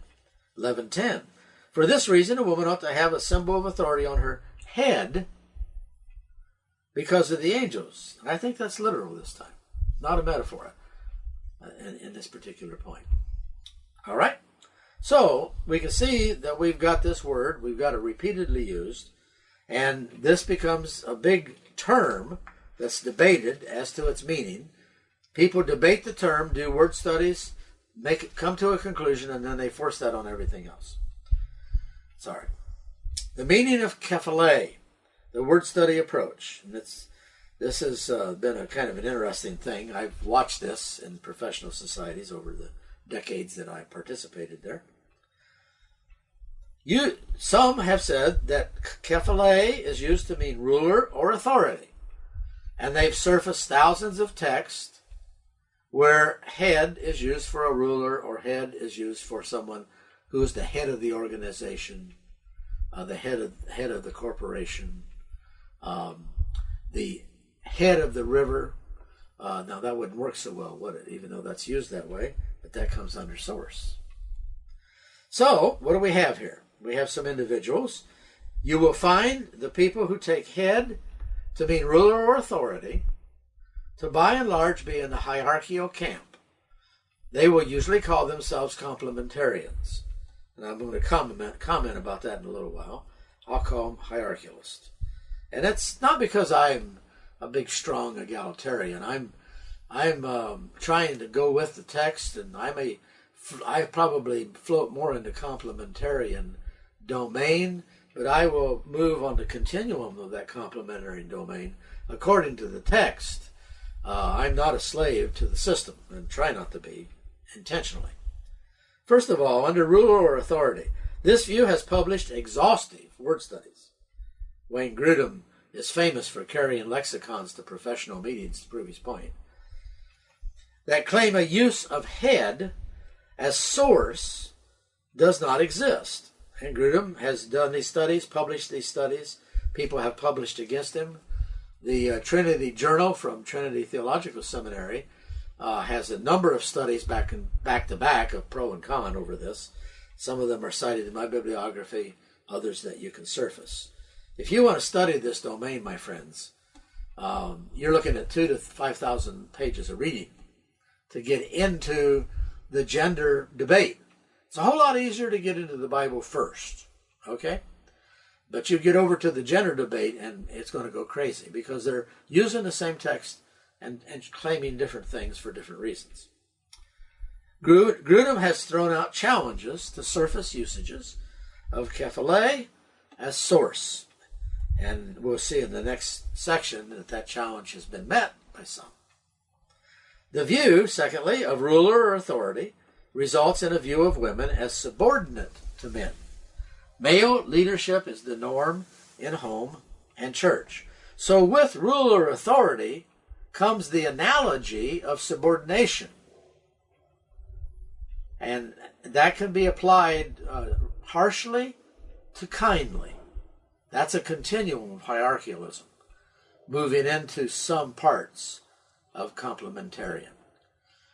11:10, for this reason a woman ought to have a symbol of authority on her head because of the angels. I think that's literal this time, not a metaphor in this particular point. All right? So we can see that we've got this word, we've got it repeatedly used, and this becomes a big term that's debated as to its meaning. People debate the term, do word studies, make it come to a conclusion, and then they force that on everything else. Sorry. The meaning of kephale, the word study approach. And this has been a kind of an interesting thing. I've watched this in professional societies over the decades that I participated there. Some have said that kephale is used to mean ruler or authority. And they've surfaced thousands of texts where head is used for a ruler or head is used for someone who is the head of the organization, the head of the corporation, the head of the river. Now that wouldn't work so well, would it? Even though that's used that way, but that comes under source. So, what do we have here? We have some individuals. You will find the people who take head to mean ruler or authority to by and large be in the hierarchical camp. They will usually call themselves complementarians. And I'm going to comment about that in a little while. I'll call them hierarchalists. And it's not because I'm a big, strong egalitarian. I'm trying to go with the text, and I probably float more into complementarian domain, but I will move on the continuum of that complementary domain according to the text. I'm not a slave to the system, and try not to be intentionally. First of all, under ruler or authority, this view has published exhaustive word studies. Wayne Grudem is famous for carrying lexicons to professional meetings to prove his point, that claim a use of head as source does not exist. And Grudem has done these studies, published these studies. People have published against him. The Trinity Journal from Trinity Theological Seminary has a number of studies back to back of pro and con over this. Some of them are cited in my bibliography, others that you can surface. If you want to study this domain, my friends, you're looking at 2,000 to 5,000 pages of reading to get into the gender debate. It's a whole lot easier to get into the Bible first, okay? But you get over to the gender debate and it's going to go crazy because they're using the same text and claiming different things for different reasons. Grudem has thrown out challenges to surface usages of kephale as source. And we'll see in the next section that challenge has been met by some. The view, secondly, of ruler or authority results in a view of women as subordinate to men. Male leadership is the norm in home and church. So with ruler authority comes the analogy of subordination. And that can be applied harshly to kindly. That's a continuum of hierarchialism, moving into some parts of complementarian.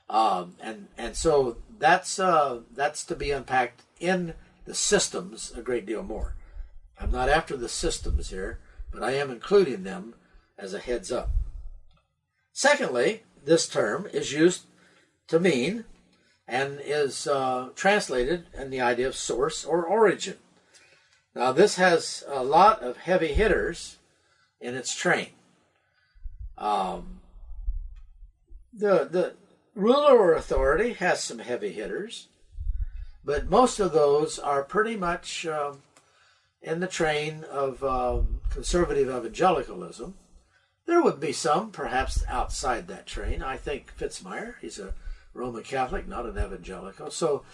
And so that's to be unpacked in the systems a great deal more. I'm not after the systems here, but I am including them as a heads up. Secondly, this term is used to mean and is translated in the idea of source or origin. Now, this has a lot of heavy hitters in its train. The ruler or authority has some heavy hitters, but most of those are pretty much in the train of conservative evangelicalism. There would be some, perhaps, outside that train. I think Fitzmyer, he's a Roman Catholic, not an evangelical. So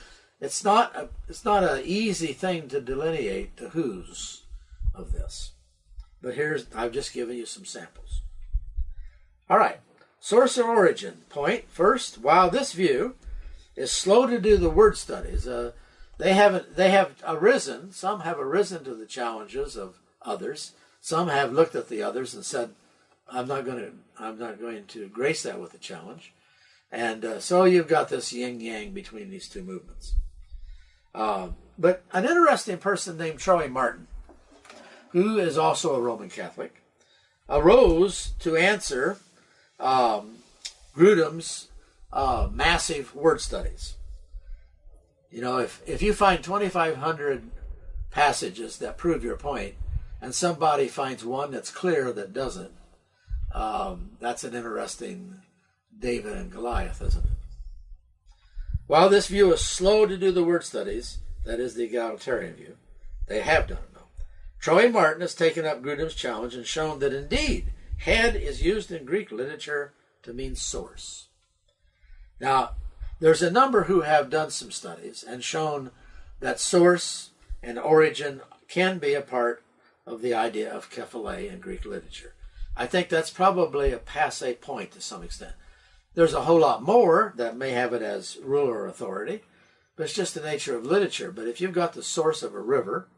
it's not an easy thing to delineate the who's of this. But I've just given you some samples. All right, source or origin. Point first, while this view is slow to do the word studies, they have arisen. Some have arisen to the challenges of others. Some have looked at the others and said, I'm not going to grace that with a challenge. And so you've got this yin-yang between these two movements. But an interesting person named Troy Martin, who is also a Roman Catholic, arose to answer Grudem's massive word studies. You know, if you find 2,500 passages that prove your point, and somebody finds one that's clear that doesn't, that's an interesting David and Goliath, isn't it? While this view is slow to do the word studies, that is the egalitarian view, they have done it now. Troy Martin has taken up Grudem's challenge and shown that indeed head is used in Greek literature to mean source. Now, there's a number who have done some studies and shown that source and origin can be a part of the idea of kephale in Greek literature. I think that's probably a passé point to some extent. There's a whole lot more that may have it as ruler or authority, but it's just the nature of literature. But if you've got the source of a river,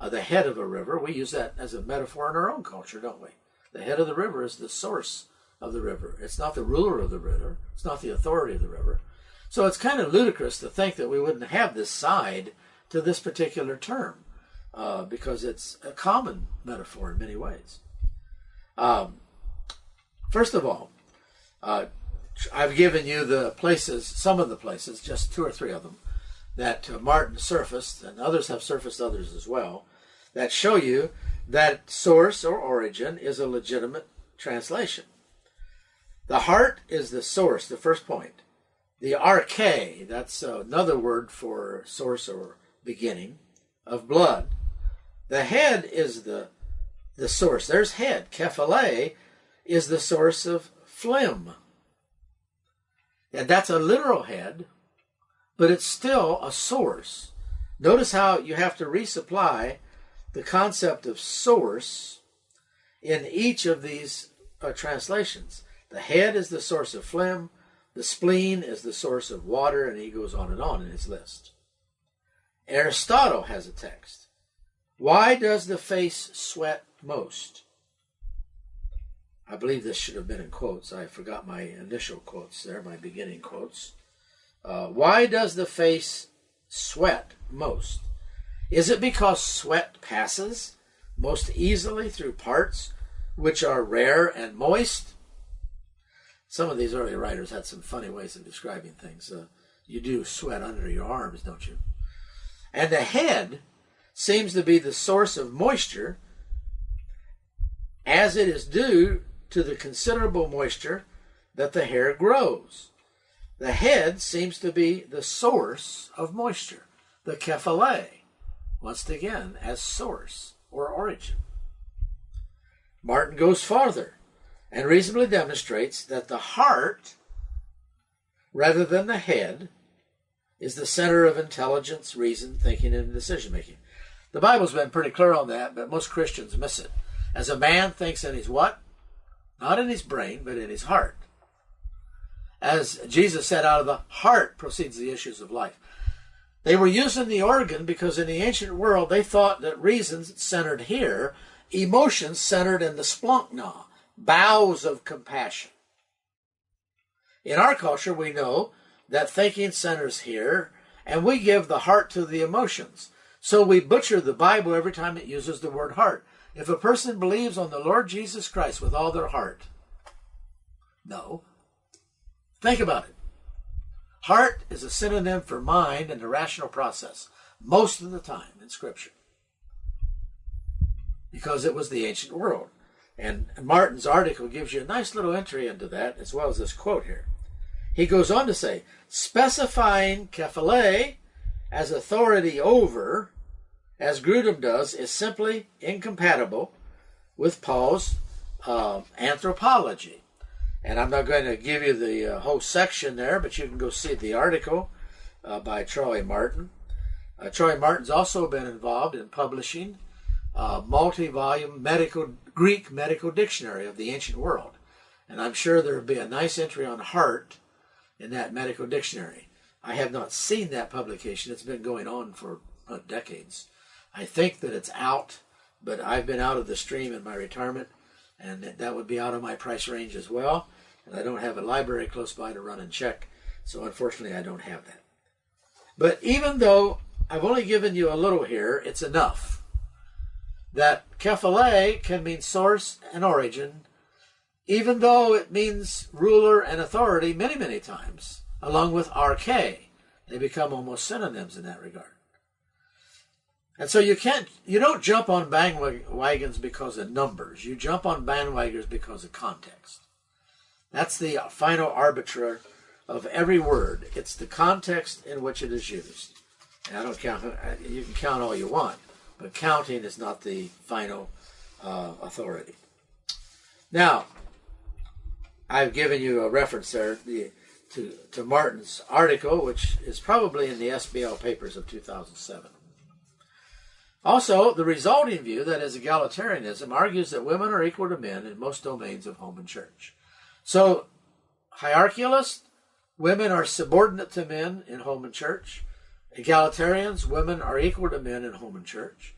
the head of a river, we use that as a metaphor in our own culture, don't we? The head of the river is the source of the river. It's not the ruler of the river. It's not the authority of the river. So it's kind of ludicrous to think that we wouldn't have this side to this particular term because it's a common metaphor in many ways. First of all, I've given you the places, some of the places, just 2 or 3 of them, that Martin surfaced, and others have surfaced others as well, that show you that source or origin is a legitimate translation. The heart is the source, the first point. The arche, that's another word for source or beginning, of blood. The head is the source. There's head. Kephale is the source of phlegm. And that's a literal head, but it's still a source. Notice how you have to resupply the concept of source in each of these translations. The head is the source of phlegm. The spleen is the source of water, and he goes on in his list. Aristotle has a text. Why does the face sweat most? I believe this should have been in quotes. I forgot my initial quotes there, my beginning quotes. Why does the face sweat most? Is it because sweat passes most easily through parts which are rare and moist? Some of these early writers had some funny ways of describing things. You do sweat under your arms, don't you? And the head seems to be the source of moisture, as it is due to the considerable moisture that the hair grows. The head seems to be the source of moisture. The kephale, once again, as source or origin. Martin goes farther and reasonably demonstrates that the heart, rather than the head, is the center of intelligence, reason, thinking, and decision-making. The Bible's been pretty clear on that, but most Christians miss it. As a man thinks in his what? Not in his brain, but in his heart. As Jesus said, out of the heart proceeds the issues of life. They were using the organ because in the ancient world they thought that reason centered here, emotions centered in the splankna, bowels of compassion. In our culture, we know that thinking centers here, and we give the heart to the emotions. So we butcher the Bible every time it uses the word heart. If a person believes on the Lord Jesus Christ with all their heart, no. Think about it. Heart is a synonym for mind and the rational process most of the time in Scripture, because it was the ancient world. And Martin's article gives you a nice little entry into that, as well as this quote here. He goes on to say, specifying kephale as authority over, as Grudem does, is simply incompatible with Paul's anthropology. And I'm not going to give you the whole section there, but you can go see the article by Troy Martin. Troy Martin's also been involved in publishing a multi-volume Greek medical dictionary of the ancient world. And I'm sure there will be a nice entry on heart in that medical dictionary. I have not seen that publication. It's been going on for decades. I think that it's out, but I've been out of the stream in my retirement, and that would be out of my price range as well. And I don't have a library close by to run and check, so unfortunately I don't have that. But even though I've only given you a little here, it's enough. That kephale can mean source and origin, even though it means ruler and authority many, many times, along with arche. They become almost synonyms in that regard. And so you don't jump on bandwagons because of numbers. You jump on bandwagons because of context. That's the final arbiter of every word. It's the context in which it is used. And I don't count. You can count all you want, but counting is not the final authority. Now, I've given you a reference there to Martin's article, which is probably in the SBL papers of 2007. Also, the resulting view, that is egalitarianism, argues that women are equal to men in most domains of home and church. So, hierarchialists, women are subordinate to men in home and church. Egalitarians, women are equal to men in home and church.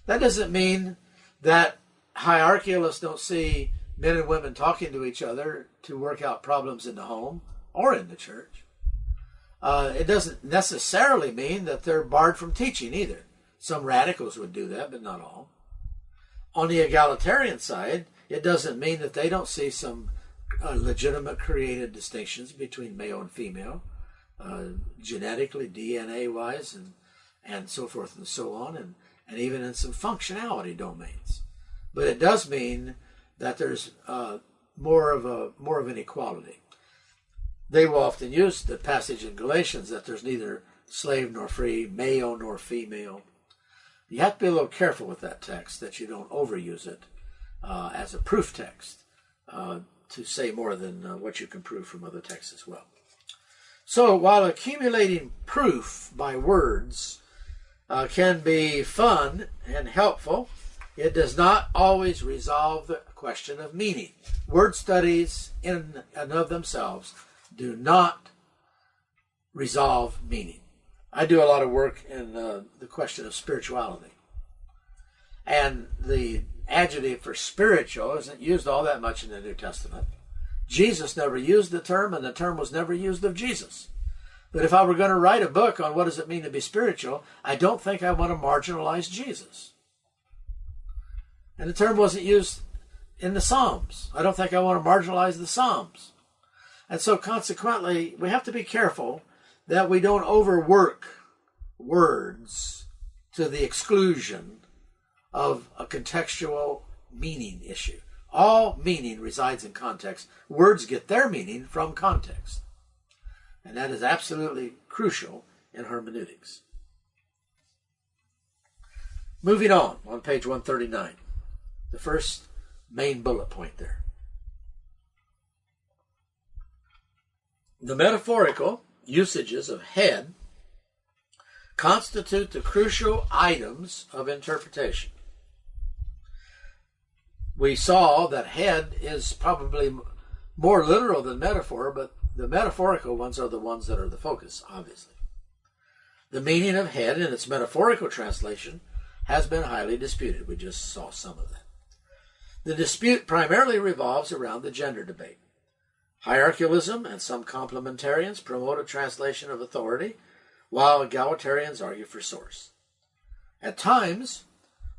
That doesn't mean that hierarchialists don't see men and women talking to each other to work out problems in the home or in the church. It doesn't necessarily mean that they're barred from teaching either. Some radicals would do that, but not all. On the egalitarian side, it doesn't mean that they don't see some legitimate created distinctions between male and female, genetically, DNA-wise, and so forth and so on, and even in some functionality domains. But it does mean that there's more of an equality. They will often use the passage in Galatians that there's neither slave nor free, male nor female. You have to be a little careful with that text, that you don't overuse it as a proof text to say more than what you can prove from other texts as well. So while accumulating proof by words can be fun and helpful, it does not always resolve the question of meaning. Word studies in and of themselves do not resolve meaning. I do a lot of work in the question of spirituality. And the adjective for spiritual isn't used all that much in the New Testament. Jesus never used the term, and the term was never used of Jesus. But if I were going to write a book on what does it mean to be spiritual, I don't think I want to marginalize Jesus. And the term wasn't used in the Psalms. I don't think I want to marginalize the Psalms. And so consequently, we have to be careful that we don't overwork words to the exclusion of a contextual meaning issue. All meaning resides in context. Words get their meaning from context. And that is absolutely crucial in hermeneutics. Moving on page 139. The first main bullet point there. The metaphorical usages of head constitute the crucial items of interpretation. We saw that head is probably more literal than metaphor, but the metaphorical ones are the ones that are the focus, obviously. The meaning of head in its metaphorical translation has been highly disputed. We just saw some of that. The dispute primarily revolves around the gender debate. Hierarchialism and some complementarians promote a translation of authority, while egalitarians argue for source. At times,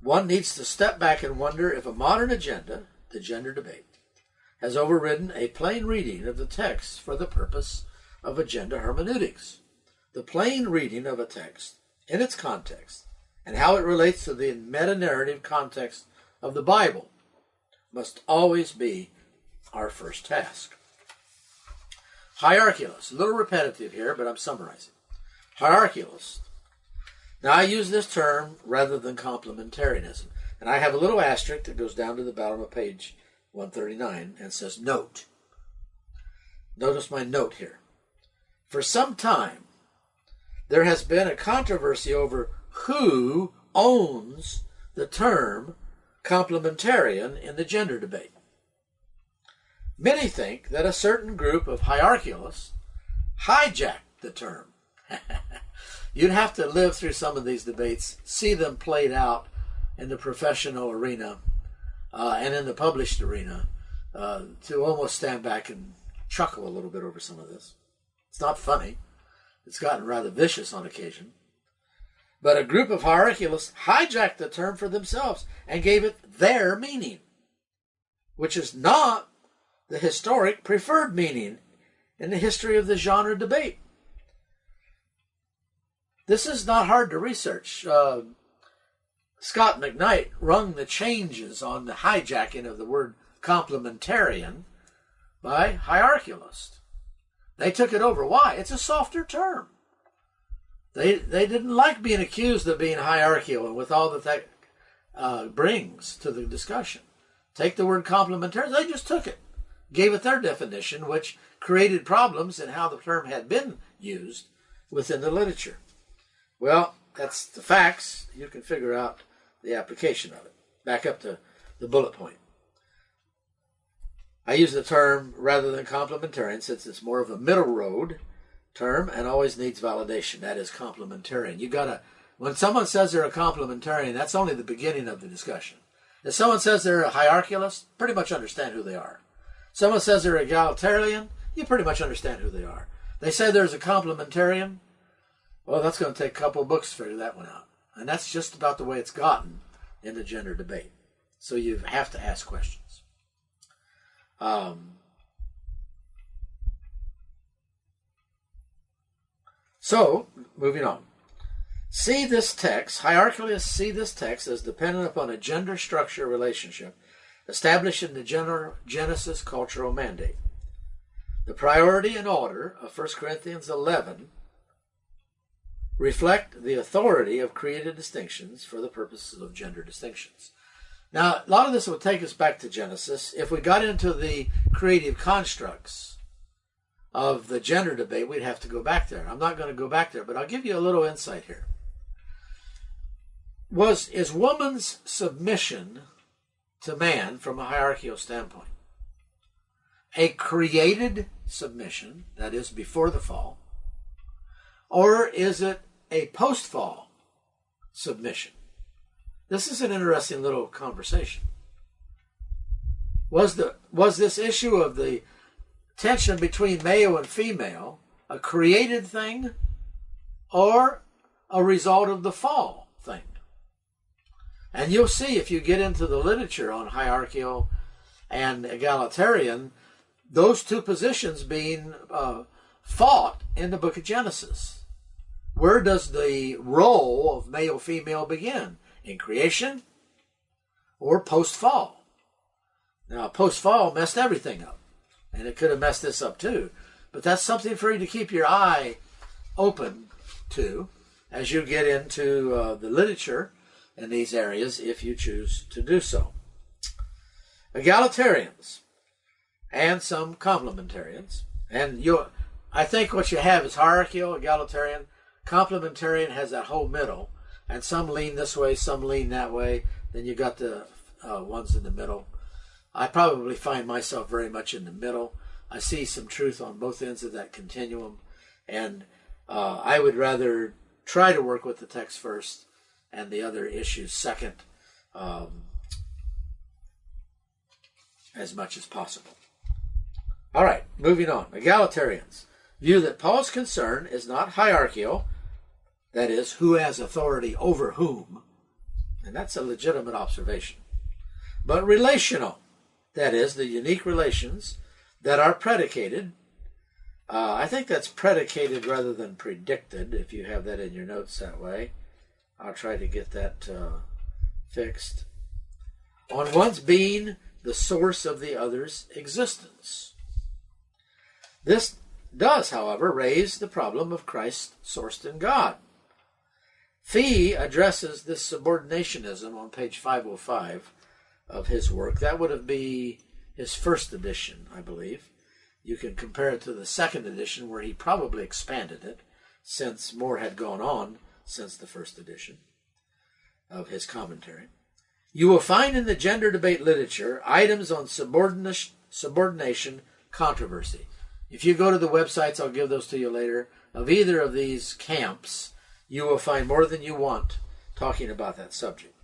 one needs to step back and wonder if a modern agenda, the gender debate, has overridden a plain reading of the text for the purpose of agenda hermeneutics. The plain reading of a text in its context and how it relates to the meta-narrative context of the Bible must always be our first task. Hierarchialist, a little repetitive here, but I'm summarizing. Hierarchialist. Now I use this term rather than complementarianism, and I have a little asterisk that goes down to the bottom of page 139 and says note. Notice my note here. For some time, there has been a controversy over who owns the term complementarian in the gender debate. Many think that a certain group of hierarchialists hijacked the term. You'd have to live through some of these debates, see them played out in the professional arena and in the published arena to almost stand back and chuckle a little bit over some of this. It's not funny. It's gotten rather vicious on occasion. But a group of hierarchialists hijacked the term for themselves and gave it their meaning, which is not the historic preferred meaning in the history of the genre debate. This is not hard to research. Scott McKnight rung the changes on the hijacking of the word complementarian by hierarchialist. They took it over. Why? It's a softer term. They didn't like being accused of being hierarchical and with all that brings to the discussion. Take the word complementarian. They just took it, gave it their definition, which created problems in how the term had been used within the literature. Well, that's the facts. You can figure out the application of it. Back up to the bullet point. I use the term rather than complementarian since it's more of a middle road term and always needs validation. That is complementarian. When someone says they're a complementarian, that's only the beginning of the discussion. If someone says they're a hierarchialist, pretty much understand who they are. Someone says they're egalitarian, you pretty much understand who they are. They say there's a complementarian, well, that's going to take a couple of books to figure that one out. And that's just about the way it's gotten in the gender debate. So you have to ask questions. So, moving on. Hierarchialists see this text as dependent upon a gender structure relationship establishing the Genesis cultural mandate. The priority and order of 1 Corinthians 11 reflect the authority of created distinctions for the purposes of gender distinctions. Now, a lot of this will take us back to Genesis. If we got into the creative constructs of the gender debate, we'd have to go back there. I'm not going to go back there, but I'll give you a little insight here. Is woman's submission to man from a hierarchical standpoint a created submission, that is, before the fall, or is it a post-fall submission? This is an interesting little conversation. Was this issue of the tension between male and female a created thing or a result of the fall thing? And you'll see if you get into the literature on hierarchical and egalitarian, those two positions being fought in the book of Genesis. Where does the role of male-female begin? In creation or post-fall? Now, post-fall messed everything up, and it could have messed this up too. But that's something for you to keep your eye open to as you get into the literature in these areas, if you choose to do so. Egalitarians and some complementarians, and I think what you have is hierarchical, egalitarian. Complementarian has that whole middle, and some lean this way, some lean that way. Then you got the ones in the middle. I probably find myself very much in the middle. I see some truth on both ends of that continuum, and I would rather try to work with the text first and the other issues second, as much as possible. All right, moving on. Egalitarians view that Paul's concern is not hierarchical, that is, who has authority over whom, and that's a legitimate observation, but relational, that is, the unique relations that are predicated. I think that's predicated rather than predicted, if you have that in your notes that way. I'll try to get that fixed. On one's being the source of the other's existence. This does, however, raise the problem of Christ sourced in God. Fee addresses this subordinationism on page 505 of his work. That would have been his first edition, I believe. You can compare it to the second edition, where he probably expanded it, since more had gone on since the first edition of his commentary. You will find in the gender debate literature items on subordination controversy. If you go to the websites, I'll give those to you later, of either of these camps, you will find more than you want talking about that subject.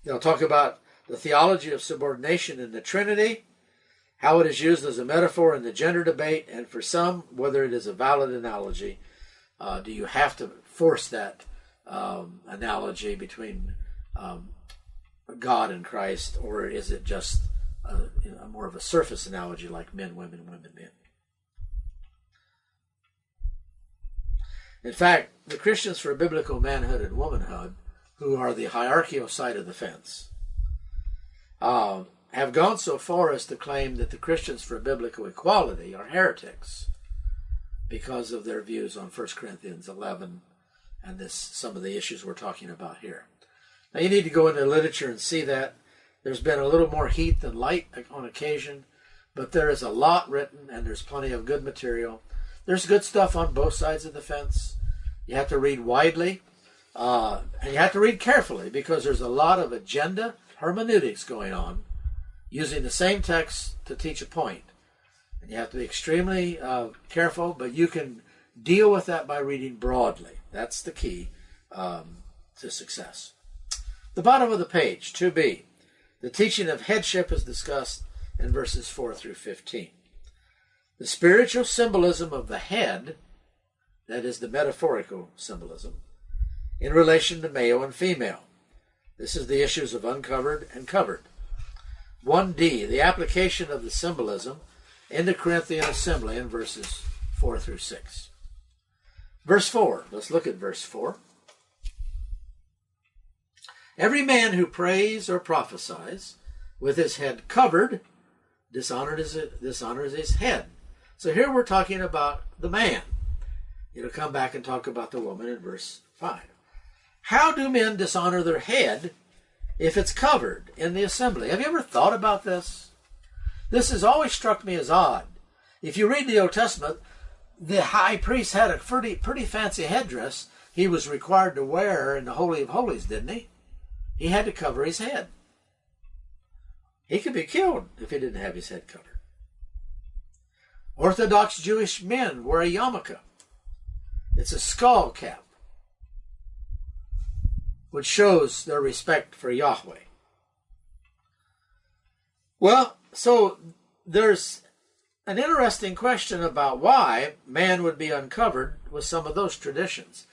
They'll talk about the theology of subordination in the Trinity, how it is used as a metaphor in the gender debate, and for some, whether it is a valid analogy. Do you have to force that analogy between God and Christ, or is it just more of a surface analogy like men, women, women, men? In fact, the Christians for Biblical Manhood and Womanhood, who are the hierarchical side of the fence, have gone so far as to claim that the Christians for Biblical Equality are heretics because of their views on 1 Corinthians 11 and some of the issues we're talking about here. Now, you need to go into the literature and see that. There's been a little more heat than light on occasion, but there is a lot written, and there's plenty of good material. There's good stuff on both sides of the fence. You have to read widely, and you have to read carefully, because there's a lot of agenda hermeneutics going on, using the same text to teach a point. And you have to be extremely careful, but you can deal with that by reading broadly. That's the key to success. The bottom of the page, 2b. The teaching of headship is discussed in verses 4 through 15. The spiritual symbolism of the head, that is the metaphorical symbolism, in relation to male and female. This is the issues of uncovered and covered. 1d, the application of the symbolism in the Corinthian assembly in verses 4 through 6. Verse 4, let's look at verse 4. Every man who prays or prophesies with his head covered dishonors his head. So here we're talking about the man. It'll come back and talk about the woman in verse 5. How do men dishonor their head if it's covered in the assembly? Have you ever thought about this? This has always struck me as odd. If you read the Old Testament, the high priest had a pretty fancy headdress he was required to wear in the Holy of Holies, didn't he? He had to cover his head. He could be killed if he didn't have his head covered. Orthodox Jewish men wear a yarmulke. It's a skull cap, which shows their respect for Yahweh. Well, so there's an interesting question about why man would be uncovered with some of those traditions.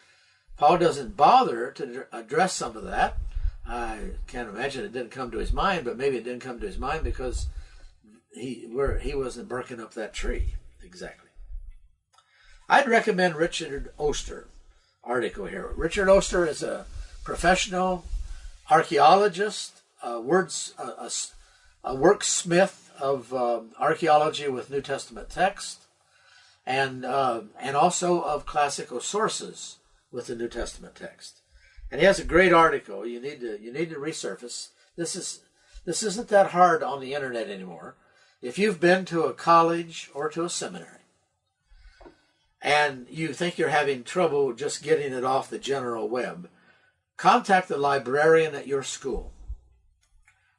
Paul doesn't bother to address some of that. I can't imagine it didn't come to his mind, but maybe it didn't come to his mind because he wasn't barking up that tree exactly. I'd recommend Richard Oster article here. Richard Oster is a professional archaeologist, a worksmith of archaeology with New Testament text, and also of classical sources with the New Testament text. And he has a great article. You need to resurface. This isn't that hard on the internet anymore. If you've been to a college or to a seminary and you think you're having trouble just getting it off the general web, contact the librarian at your school.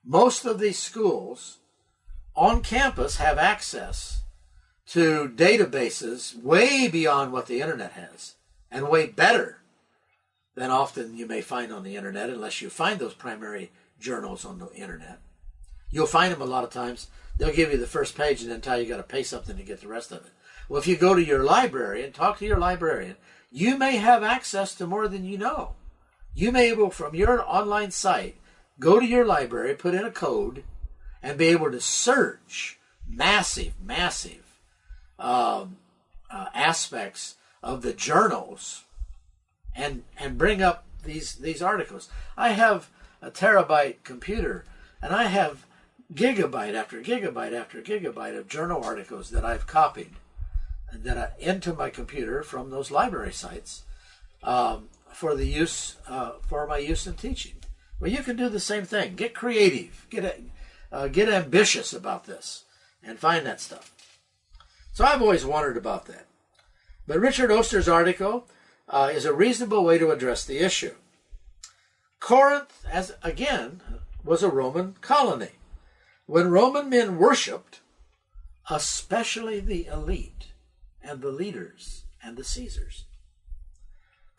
Most of these schools on campus have access to databases way beyond what the internet has, and way better than often you may find on the internet, unless you find those primary journals on the internet. You'll find them a lot of times. They'll give you the first page and then tell you got to pay something to get the rest of it. Well, if you go to your library and talk to your librarian, you may have access to more than you know. You may be able, from your online site, go to your library, put in a code, and be able to search massive aspects of the journals and bring up these articles. I have a terabyte computer, and I have gigabyte after gigabyte after gigabyte of journal articles that I've copied into my computer from those library sites for my use in teaching. Well, you can do the same thing. Get creative. Get ambitious about this and find that stuff. So I've always wondered about that. But Richard Oster's article is a reasonable way to address the issue. Corinth, was a Roman colony. When Roman men worshipped, especially the elite and the leaders and the Caesars.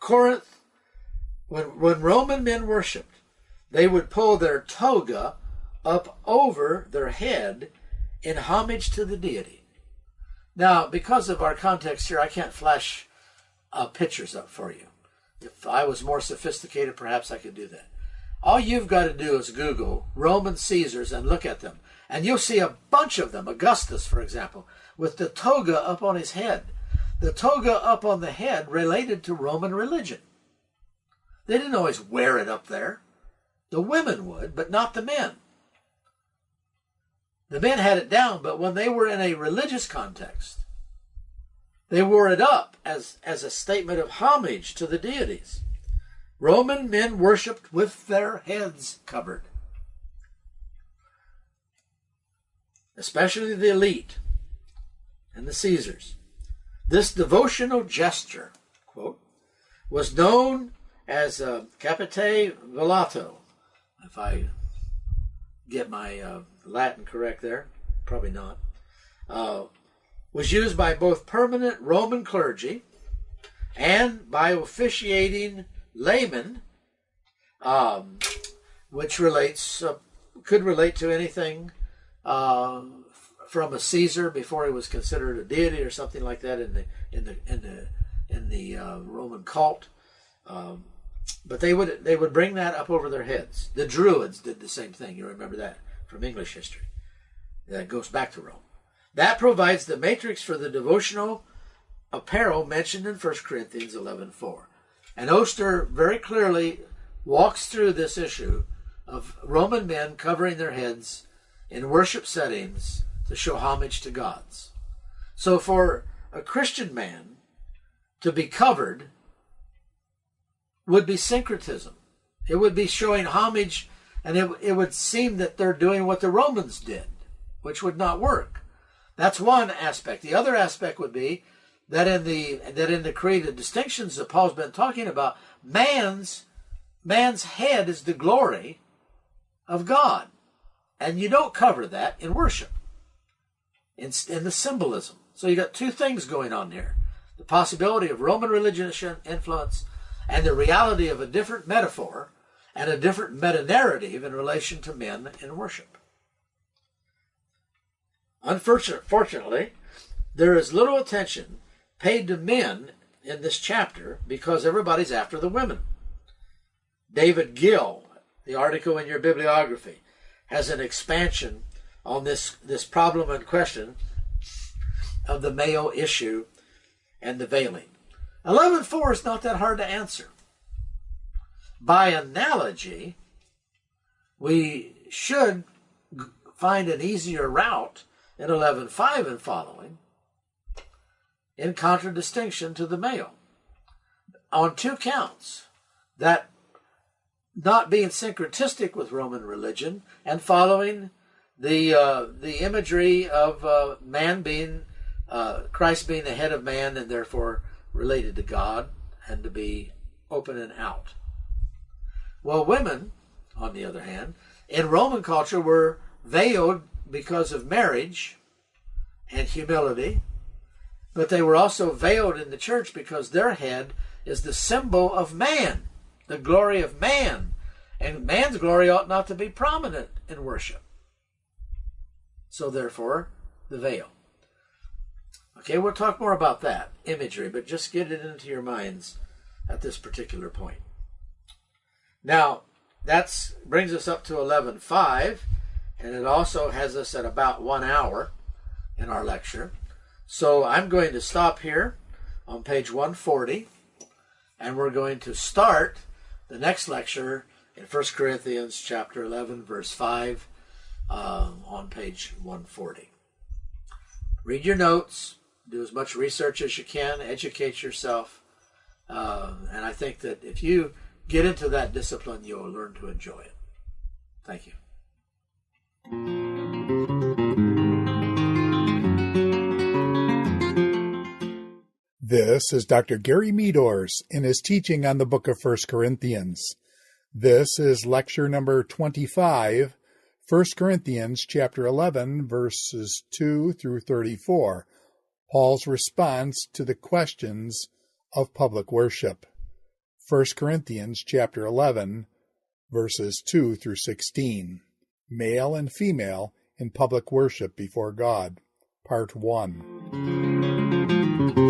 Corinth, when Roman men worshipped, they would pull their toga up over their head in homage to the deity. Now, because of our context here, I can't flash pictures up for you. If I was more sophisticated, perhaps I could do that. All you've got to do is Google Roman Caesars and look at them. And you'll see a bunch of them, Augustus, for example, with the toga up on his head. The toga up on the head related to Roman religion. They didn't always wear it up there. The women would, but not the men. The men had it down, but when they were in a religious context, they wore it up as a statement of homage to the deities. Roman men worshipped with their heads covered, especially the elite and the Caesars. This devotional gesture, quote, was known as capite velato. If I get my Latin correct there, probably not, was used by both permanent Roman clergy and by officiating laymen, which could relate to anything from a Caesar before he was considered a deity or something like that in the Roman cult. But they would bring that up over their heads. The Druids did the same thing. You remember that from English history. That goes back to Rome. That provides the matrix for the devotional apparel mentioned in 1 Corinthians 11:4. And Oster very clearly walks through this issue of Roman men covering their heads in worship settings to show homage to gods. So for a Christian man to be covered would be syncretism. It would be showing homage, and it would seem that they're doing what the Romans did, which would not work. That's one aspect. The other aspect would be that in the created distinctions that Paul's been talking about, man's head is the glory of God. And you don't cover that in worship, in the symbolism. So you got two things going on here. The possibility of Roman religious influence and the reality of a different metaphor and a different meta-narrative in relation to men in worship. Unfortunately, there is little attention paid to men in this chapter because everybody's after the women. David Gill, the article in your bibliography, has an expansion on this problem and question of the male issue and the veiling. 11.4 is not that hard to answer. By analogy, we should find an easier route in 11.5 and following in contradistinction to the male on two counts: that not being syncretistic with Roman religion and following the imagery of man being Christ being the head of man and therefore related to God and to be open and out. Well, women, on the other hand, in Roman culture were veiled because of marriage and humility, but they were also veiled in the church because their head is the symbol of man, the glory of man, and man's glory ought not to be prominent in worship. So therefore, the veil. Okay, we'll talk more about that imagery, but just get it into your minds at this particular point. Now, that brings us up to 11.5, and it also has us at about 1 hour in our lecture. So I'm going to stop here on page 140, and we're going to start the next lecture in 1 Corinthians chapter 11, verse 5, on page 140. Read your notes, do as much research as you can, educate yourself, and I think that if you get into that discipline, you'll learn to enjoy it. Thank you. This is Dr. Gary Meadors in his teaching on the book of 1 Corinthians. This is lecture number 25, 1 Corinthians chapter 11, verses 2 through 34, Paul's response to the questions of public worship. 1 Corinthians chapter 11, verses 2 through 16, Male and Female in Public Worship Before God, Part 1.